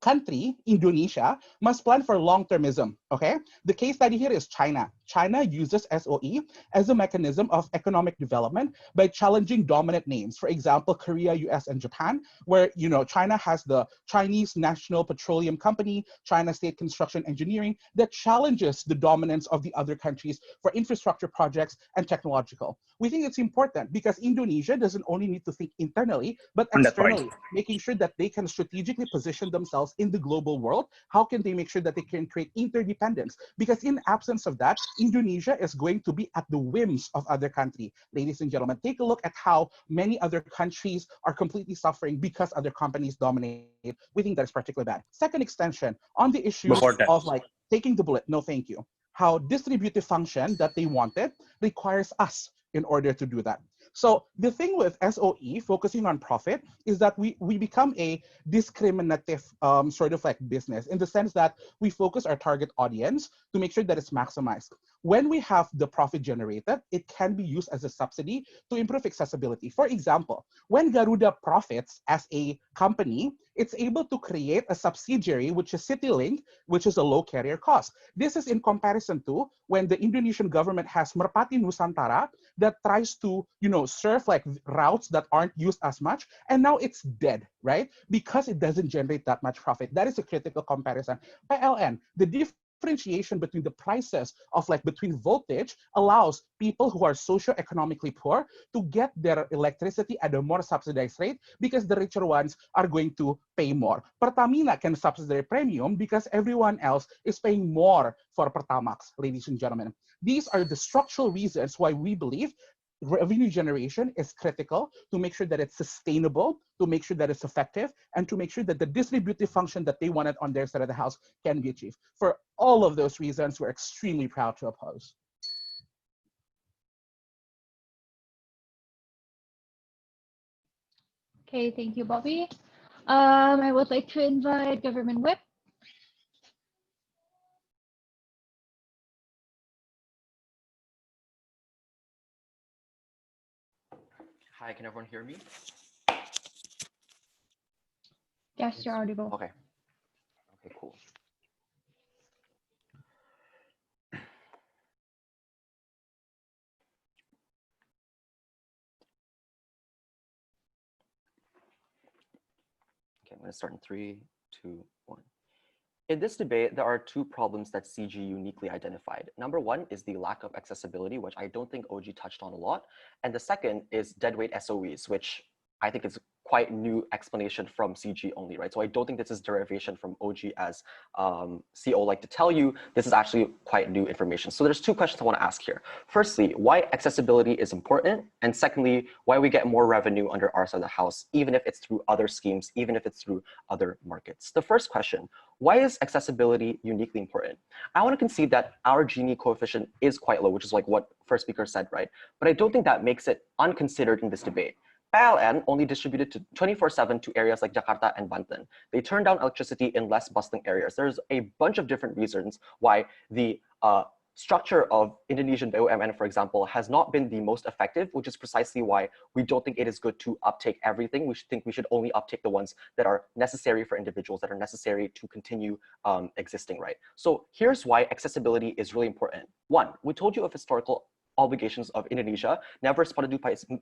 country, Indonesia, must plan for long-termism, okay? The case study here is China. China uses SOE as a mechanism of economic development by challenging dominant names. For example, Korea, US, and Japan, where, China has the Chinese National Petroleum Company, China State Construction Engineering, that challenges the dominance of the other countries for infrastructure projects and technological. We think it's important because Indonesia doesn't only need to think internally, but externally, making sure that they can strategically position themselves in the global world. How can they make sure that they can create interdependence? Because in absence of that, Indonesia is going to be at the whims of other countries. Ladies and gentlemen, take a look at how many other countries are completely suffering because other companies dominate. We think that is particularly bad. Second extension on the issue of like taking the bullet, no thank you. How distributive function that they wanted requires us in order to do that. So the thing with SOE focusing on profit is that we become a discriminative sort of like business in the sense that we focus our target audience to make sure that it's maximized. when we have the profit generated, it can be used as a subsidy to improve accessibility. For example, when Garuda profits as a company, it's able to create a subsidiary, which is CityLink, which is a low carrier cost. This is in comparison to when the Indonesian government has Merpati Nusantara that tries to, serve like routes that aren't used as much, and now it's dead, right? Because it doesn't generate that much profit. That is a critical comparison. PLN, the differentiation between the prices of between voltage allows people who are socioeconomically poor to get their electricity at a more subsidized rate because the richer ones are going to pay more. Pertamina can subsidize premium because everyone else is paying more for Pertamax, ladies and gentlemen. These are the structural reasons why we believe revenue generation is critical to make sure that it's sustainable, to make sure that it's effective, and to make sure that the distributive function that they wanted on their side of the house can be achieved. For all of those reasons, we're extremely proud to oppose. Okay, thank you, Bobby. I would like to invite Government Whip. Hi, can everyone hear me? Yes, you're audible. Okay. Okay, cool. Okay, I'm going to start in 3, 2, 1. In this debate, there are two problems that CG uniquely identified. Number one is the lack of accessibility, which I don't think OG touched on a lot. And the second is deadweight SOEs, which I think is quite new explanation from CG only, right? So I don't think this is derivation from OG as CO like to tell you. This is actually quite new information. So there's two questions I want to ask here. Firstly, why accessibility is important? And secondly, why we get more revenue under our side of the house, even if it's through other schemes, even if it's through other markets. The first question, why is accessibility uniquely important? I want to concede that our Gini coefficient is quite low, which is like what first speaker said, right? But I don't think that makes it unconsidered in this debate. PLN only distributed to 24/7 to areas like Jakarta and Banten. They turn down electricity in less bustling areas. There's a bunch of different reasons why the structure of Indonesian BUMN, for example, has not been the most effective, which is precisely why we don't think it is good to uptake everything. We think we should only uptake the ones that are necessary for individuals, that are necessary to continue existing, right? So here's why accessibility is really important. One, we told you of historical obligations of Indonesia, never spotted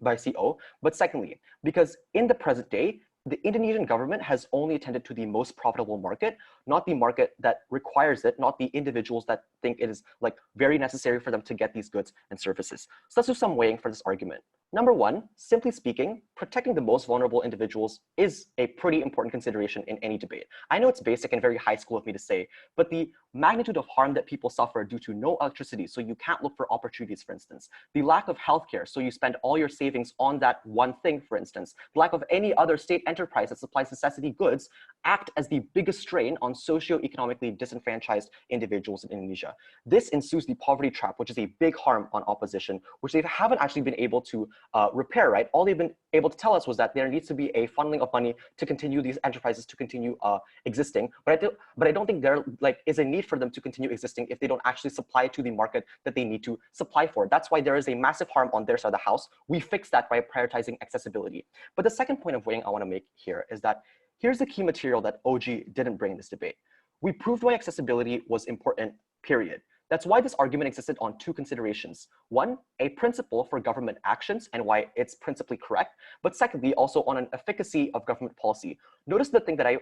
by CO. But secondly, because in the present day, the Indonesian government has only attended to the most profitable market, not the market that requires it, not the individuals that think it is like very necessary for them to get these goods and services. So let's do some weighing for this argument. Number one, simply speaking, protecting the most vulnerable individuals is a pretty important consideration in any debate. I know it's basic and very high school of me to say, but the magnitude of harm that people suffer due to no electricity, so you can't look for opportunities, for instance, the lack of healthcare, so you spend all your savings on that one thing, for instance, the lack of any other state enterprise that supplies necessity goods, act as the biggest strain on socioeconomically disenfranchised individuals in Indonesia. This ensues the poverty trap, which is a big harm on opposition, which they haven't actually been able to repair, right? All they've been able to tell us was that there needs to be a funneling of money to continue these enterprises to continue existing. But I don't think there is a need for them to continue existing if they don't actually supply to the market that they need to supply for. That's why there is a massive harm on their side of the house. We fix that by prioritizing accessibility. But the second point of weighing I want to make here is that here's the key material that OG didn't bring in this debate. We proved why accessibility was important, period. That's why this argument existed on two considerations. One, a principle for government actions and why it's principally correct, but secondly, also on an efficacy of government policy. Notice the thing that I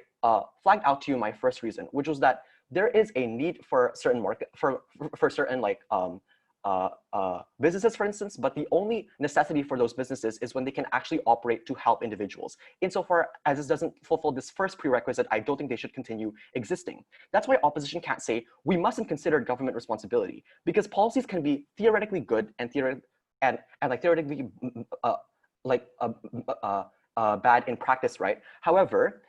flagged out to you in my first reason, which was that there is a need for certain market, for certain businesses, for instance, but the only necessity for those businesses is when they can actually operate to help individuals. Insofar as this doesn't fulfill this first prerequisite, I don't think they should continue existing. That's why opposition can't say we mustn't consider government responsibility, because policies can be theoretically good and theoretically bad in practice, right? However,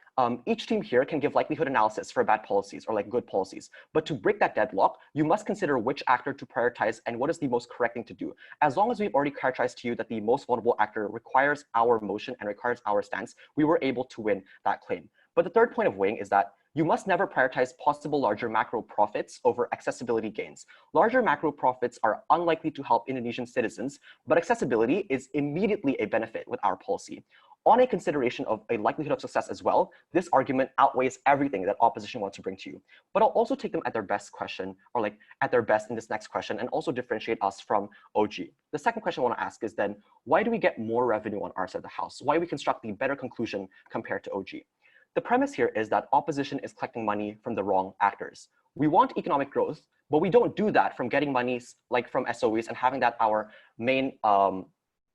each team here can give likelihood analysis for bad policies or good policies. But to break that deadlock, you must consider which actor to prioritize and what is the most correct thing to do. As long as we've already characterized to you that the most vulnerable actor requires our motion and requires our stance, we were able to win that claim. But the third point of weighing is that you must never prioritize possible larger macro profits over accessibility gains. Larger macro profits are unlikely to help Indonesian citizens, but accessibility is immediately a benefit with our policy. On a consideration of a likelihood of success as well, this argument outweighs everything that opposition wants to bring to you. But I'll also take them at their best question, or like at their best in this next question, and also differentiate us from OG. The second question I want to ask is then, why do we get more revenue on our side of the house? Why do we construct the better conclusion compared to OG? The premise here is that opposition is collecting money from the wrong actors. We want economic growth, but we don't do that from getting monies like from SOEs and having that our main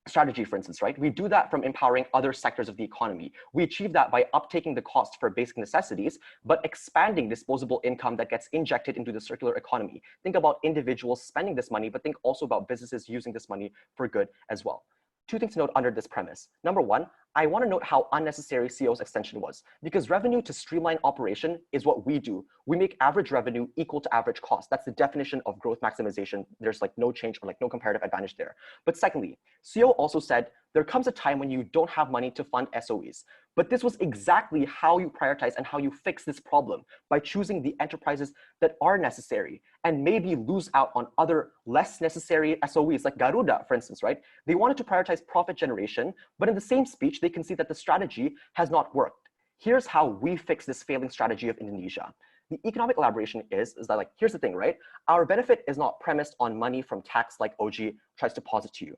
strategy, for instance, right? We do that from empowering other sectors of the economy. We achieve that by uptaking the cost for basic necessities, but expanding disposable income that gets injected into the circular economy. Think about individuals spending this money, but think also about businesses using this money for good as well. Two things to note under this premise. Number one, I want to note how unnecessary CO's extension was, because revenue to streamline operation is what we do. We make average revenue equal to average cost. That's the definition of growth maximization. There's like no change or like no comparative advantage there. But secondly, CO also said there comes a time when you don't have money to fund SOEs. But this was exactly how you prioritize and how you fix this problem, by choosing the enterprises that are necessary and maybe lose out on other less necessary SOEs like Garuda, for instance, right? They wanted to prioritize profit generation, but in the same speech, they can see that the strategy has not worked. Here's how we fix this failing strategy of Indonesia. The economic elaboration is that like, here's the thing, right? Our benefit is not premised on money from tax like OG tries to posit to you.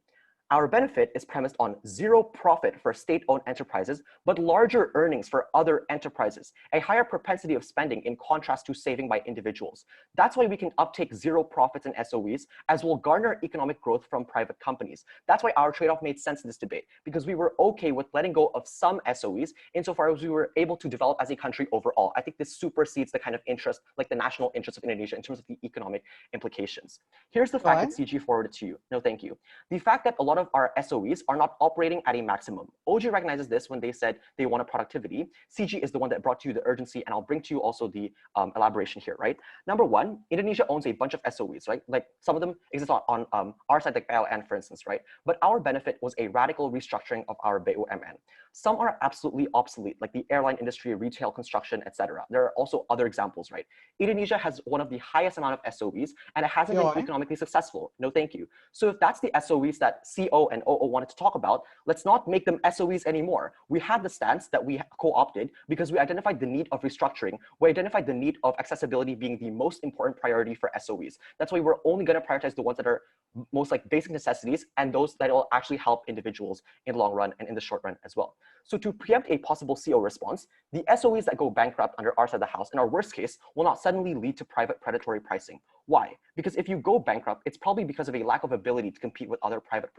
Our benefit is premised on zero profit for state-owned enterprises, but larger earnings for other enterprises, a higher propensity of spending in contrast to saving by individuals. That's why we can uptake zero profits in SOEs, as will garner economic growth from private companies. That's why our trade-off made sense in this debate, because we were okay with letting go of some SOEs insofar as we were able to develop as a country overall. I think this supersedes the kind of interest, like the national interest of Indonesia in terms of the economic implications. Here's the fact that CG forwarded to you. No, thank you. The fact that a lot of our SOEs are not operating at a maximum. OG recognizes this when they said they wanted productivity. CG is the one that brought to you the urgency, and I'll bring to you also the elaboration here, right? Number one, Indonesia owns a bunch of SOEs, right? Like some of them exist on our side, like PLN, for instance, right? But our benefit was a radical restructuring of our BUMN. Some are absolutely obsolete, like the airline industry, retail, construction, etc. There are also other examples, right? Indonesia has one of the highest amount of SOEs, and it hasn't been economically successful. No, thank you. So if that's the SOEs that CO and OO wanted to talk about, let's not make them SOEs anymore. We had the stance that we co-opted because we identified the need of restructuring. We identified the need of accessibility being the most important priority for SOEs. That's why we're only going to prioritize the ones that are most like basic necessities and those that will actually help individuals in the long run and in the short run as well. So to preempt a possible CO response, the SOEs that go bankrupt under our side of the house, in our worst case, will not suddenly lead to private predatory pricing. Why? Because if you go bankrupt, it's probably because of a lack of ability to compete with other private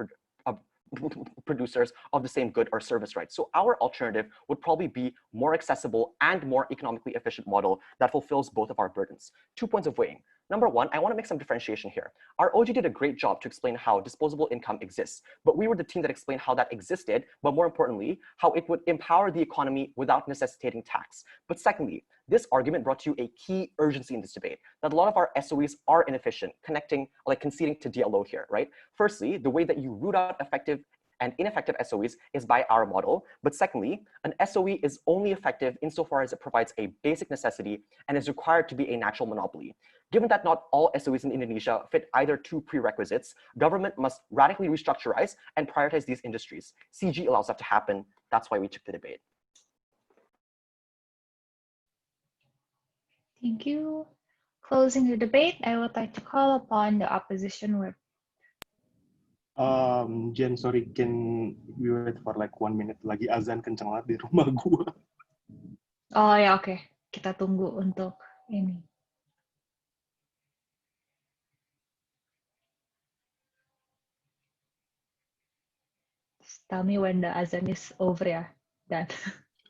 producers of the same good or service, right? So our alternative would probably be more accessible and more economically efficient model that fulfills both of our burdens. 2 points of weighing. Number one, I want to make some differentiation here. Our OG did a great job to explain how disposable income exists, but we were the team that explained how that existed, but more importantly, how it would empower the economy without necessitating tax. But secondly, this argument brought to you a key urgency in this debate, that a lot of our SOEs are inefficient, conceding to DLO here, right? Firstly, the way that you root out effective and ineffective SOEs is by our model. But secondly, an SOE is only effective insofar as it provides a basic necessity and is required to be a natural monopoly. Given that not all SOEs in Indonesia fit either two prerequisites, government must radically restructurize and prioritize these industries. CG allows that to happen. That's why we took the debate. Thank you. Closing the debate, I would like to call upon the opposition rep. Jen, sorry, can we wait for like 1 minute? Lagi azan kenceng banget di rumah gua. Oh ya, oke. Kita tunggu untuk ini. Just tell me when the azan is over ya, Dan.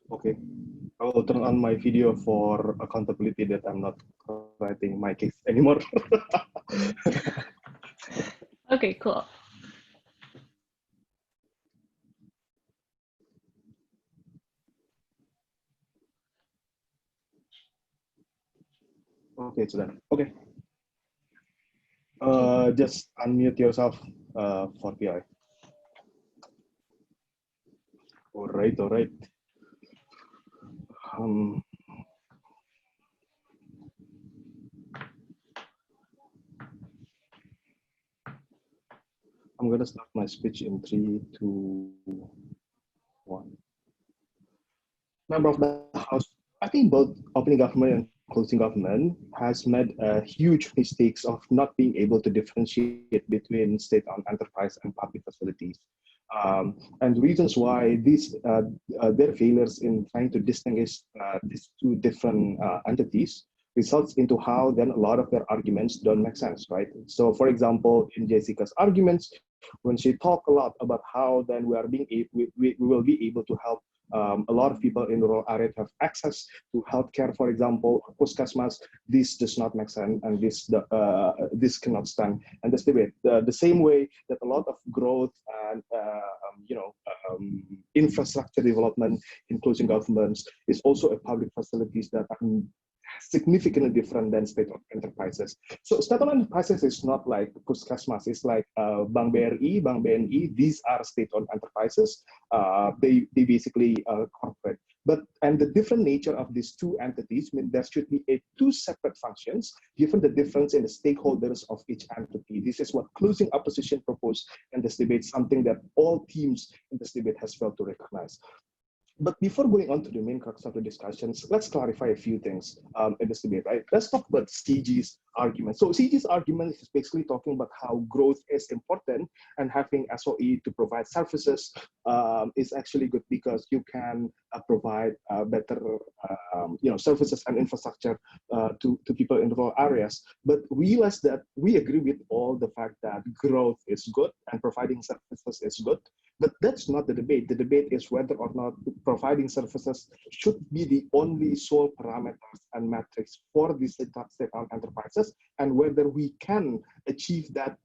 Okay. I will turn on my video for accountability that I'm not writing my case anymore. Okay, cool. Okay, it's done. Okay. Just unmute yourself for PI. All right, all right. going to start my speech in 3, 2, 1. Member of the House, I think both opening government and closing government has made huge mistakes of not being able to differentiate between state-owned enterprise and public facilities. And the reasons why their failures in trying to distinguish these two different entities results into how then a lot of their arguments don't make sense, right? So for example, in Jessica's arguments, when she talked a lot about how then we will be able to help a lot of people in rural areas have access to healthcare, for example, or puskesmas. This does not make sense, and this cannot stand. And this debate, the same way that a lot of growth and infrastructure development in closing governments is also a public facilities that are significantly different than state-owned enterprises. So state-owned enterprises is not like puskesmas. It's like Bank BRI, Bank BNI. These are state-owned enterprises. They basically corporate. And the different nature of these two entities mean there should be two separate functions given the difference in the stakeholders of each entity. This is what closing opposition proposed in this debate, something that all teams in this debate has failed to recognize. But before going on to the main crux of the discussions, let's clarify a few things in this debate, right? Let's talk about CG's argument. So CG's argument is basically talking about how growth is important, and having SOE to provide services is actually good because you can provide better services and infrastructure to people in rural areas. But realize that we agree with all the fact that growth is good and providing services is good. But that's not the debate. The debate is whether or not providing services should be the only sole parameters and metrics for these state-owned enterprises, and whether we can achieve that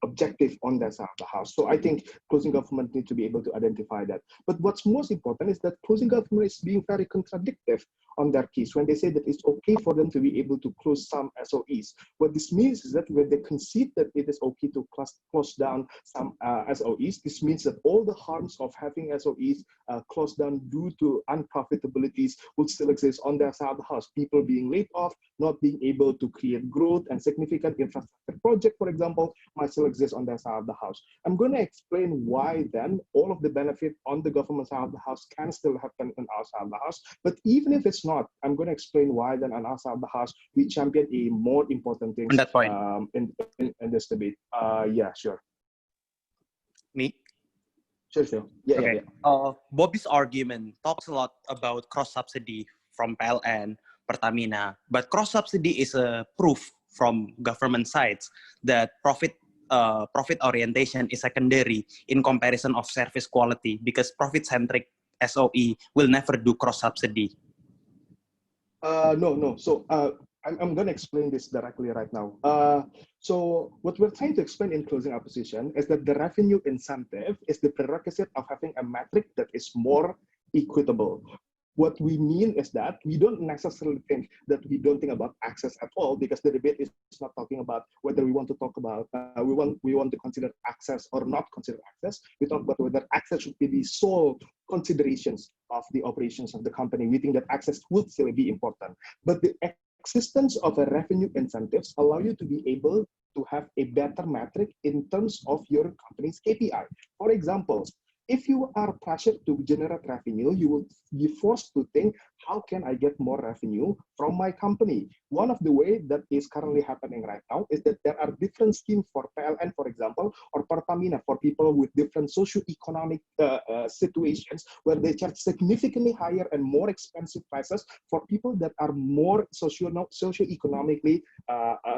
objective on that side of the house. So I think closing government need to be able to identify that. But what's most important is that closing government is being very contradictory on their case when they say that it's okay for them to be able to close some SOEs. What this means is that when they concede that it is okay to close down some SOEs, this means that all the harms of having SOEs closed down due to unprofitabilities would still exist on their side of the house. People being laid off, not being able to create growth and significant infrastructure project, for example, might still exist on their side of the house. I'm going to explain why then all of the benefit on the government side of the house can still happen on our side of the house. But even if it's not, I'm going to explain why then on our side of the house, we champion a more important thing On that point. In this debate. Yeah, sure. Me? Sure. Yeah, okay. Yeah. Bobby's argument talks a lot about cross-subsidy from PLN, Pertamina, but cross-subsidy is a proof from government sides that profit orientation is secondary in comparison of service quality, because profit-centric SOE will never do cross-subsidy. No. So I'm going to explain this directly right now. So what we're trying to explain in closing opposition is that the revenue incentive is the prerequisite of having a metric that is more equitable. What we mean is that we don't necessarily think that we don't think about access at all, because the debate is not talking about whether we want to talk about we want to consider access or not consider access. We talk about whether access should be the sole considerations of the operations of the company. We think that access would still be important, but the existence of a revenue incentives allow you to be able to have a better metric in terms of your company's KPI. For example, if you are pressured to generate revenue, you will be forced to think, how can I get more revenue from my company? One of the ways that is currently happening right now is that there are different schemes for PLN, for example, or Pertamina for people with different socioeconomic situations, where they charge significantly higher and more expensive prices for people that are more socioeconomically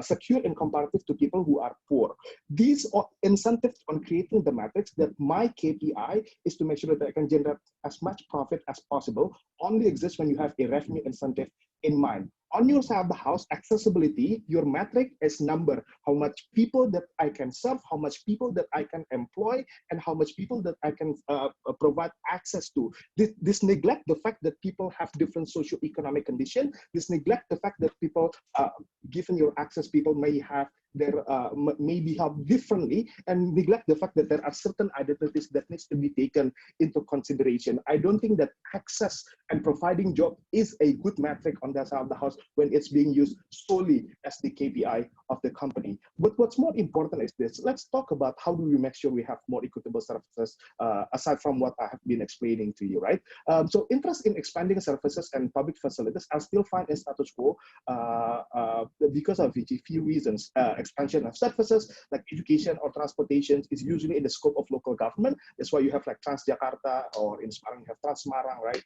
secure in comparative to people who are poor. These are incentives on creating the metrics that my KPI is to make sure that I can generate as much profit as possible only exists when you have a revenue incentive in mind. On your side of the house, accessibility, your metric is number, how much people that I can serve, how much people that I can employ, and how much people that I can provide access to. This neglect the fact that people have different socioeconomic condition. This neglect the fact that people, given your access, people may have their may behave differently, and neglect the fact that there are certain identities that needs to be taken into consideration. I don't think that access and providing job is a good metric on that side of the house when it's being used solely as the KPI of the company. But what's more important is this. Let's talk about how do we make sure we have more equitable services aside from what I have been explaining to you, right? So interest in expanding services and public facilities are still fine in status quo because of a few reasons. Expansion of services like education or transportation is usually in the scope of local government. That's why you have like Transjakarta, or in Semarang you have Trans Semarang, right?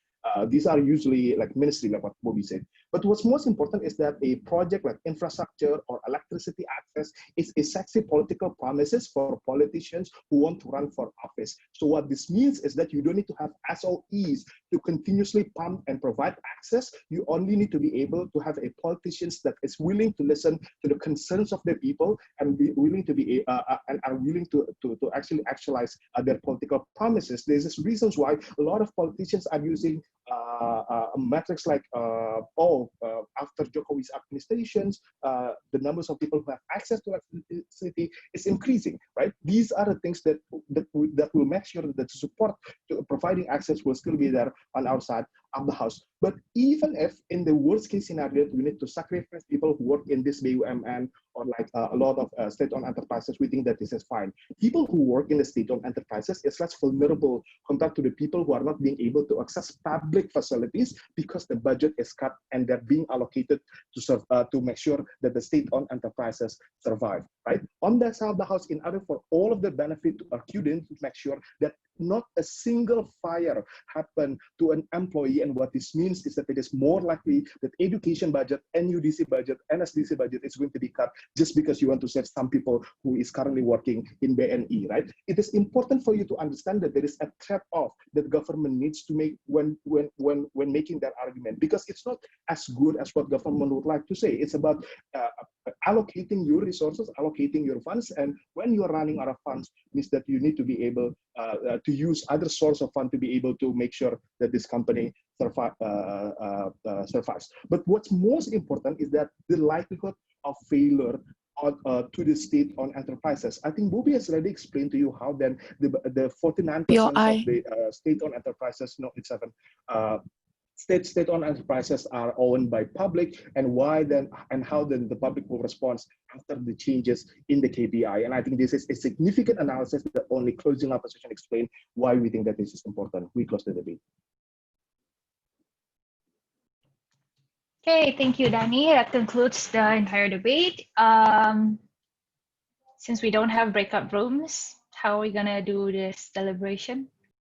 These are usually like ministry, like what Bobby said. But what's most important is that a project like infrastructure or electricity access is a sexy political promises for politicians who want to run for office. So what this means is that you don't need to have SOEs to continuously pump and provide access. You only need to be able to have a politicians that is willing to listen to the concerns of the people and be willing to be and are willing to actually actualize their political promises. There's this reasons why a lot of politicians are using metrics like after Jokowi's administrations, the numbers of people who have access to electricity is increasing, right? These are the things that will make sure that the support to providing access will still be there on our side of the house. But even if in the worst case scenario, we need to sacrifice people who work in this BUMN or like a lot of state-owned enterprises, we think that this is fine. People who work in the state-owned enterprises is less vulnerable compared to the people who are not being able to access public facilities because the budget is cut and they're being allocated to serve to make sure that the state-owned enterprises survive, right? On that side of the house, in order for all of the benefit to accrue, to make sure that not a single fire happen to an employee. And what this means is that it is more likely that education budget, NUDC budget, NSDC budget is going to be cut just because you want to save some people who is currently working in BNE, right? It is important for you to understand that there is a trade-off that government needs to make when making that argument, because it's not as good as what government would like to say. It's about allocating your resources, allocating your funds, and when you are running out of funds, means that you need to be able to use other source of fund to be able to make sure that this company survives. But what's most important is that the likelihood of failure to the state-owned enterprises. I think Bobby has already explained to you how then the 49% of the state-owned enterprises, no, it's 7, state-owned enterprises are owned by public, and why then, and how then the public will respond after the changes in the KPI. And I think this is a significant analysis that only closing opposition explain why we think that this is important. We close the debate. Okay, thank you, Danny. That concludes the entire debate. Since we don't have breakout rooms, how are we gonna do this deliberation?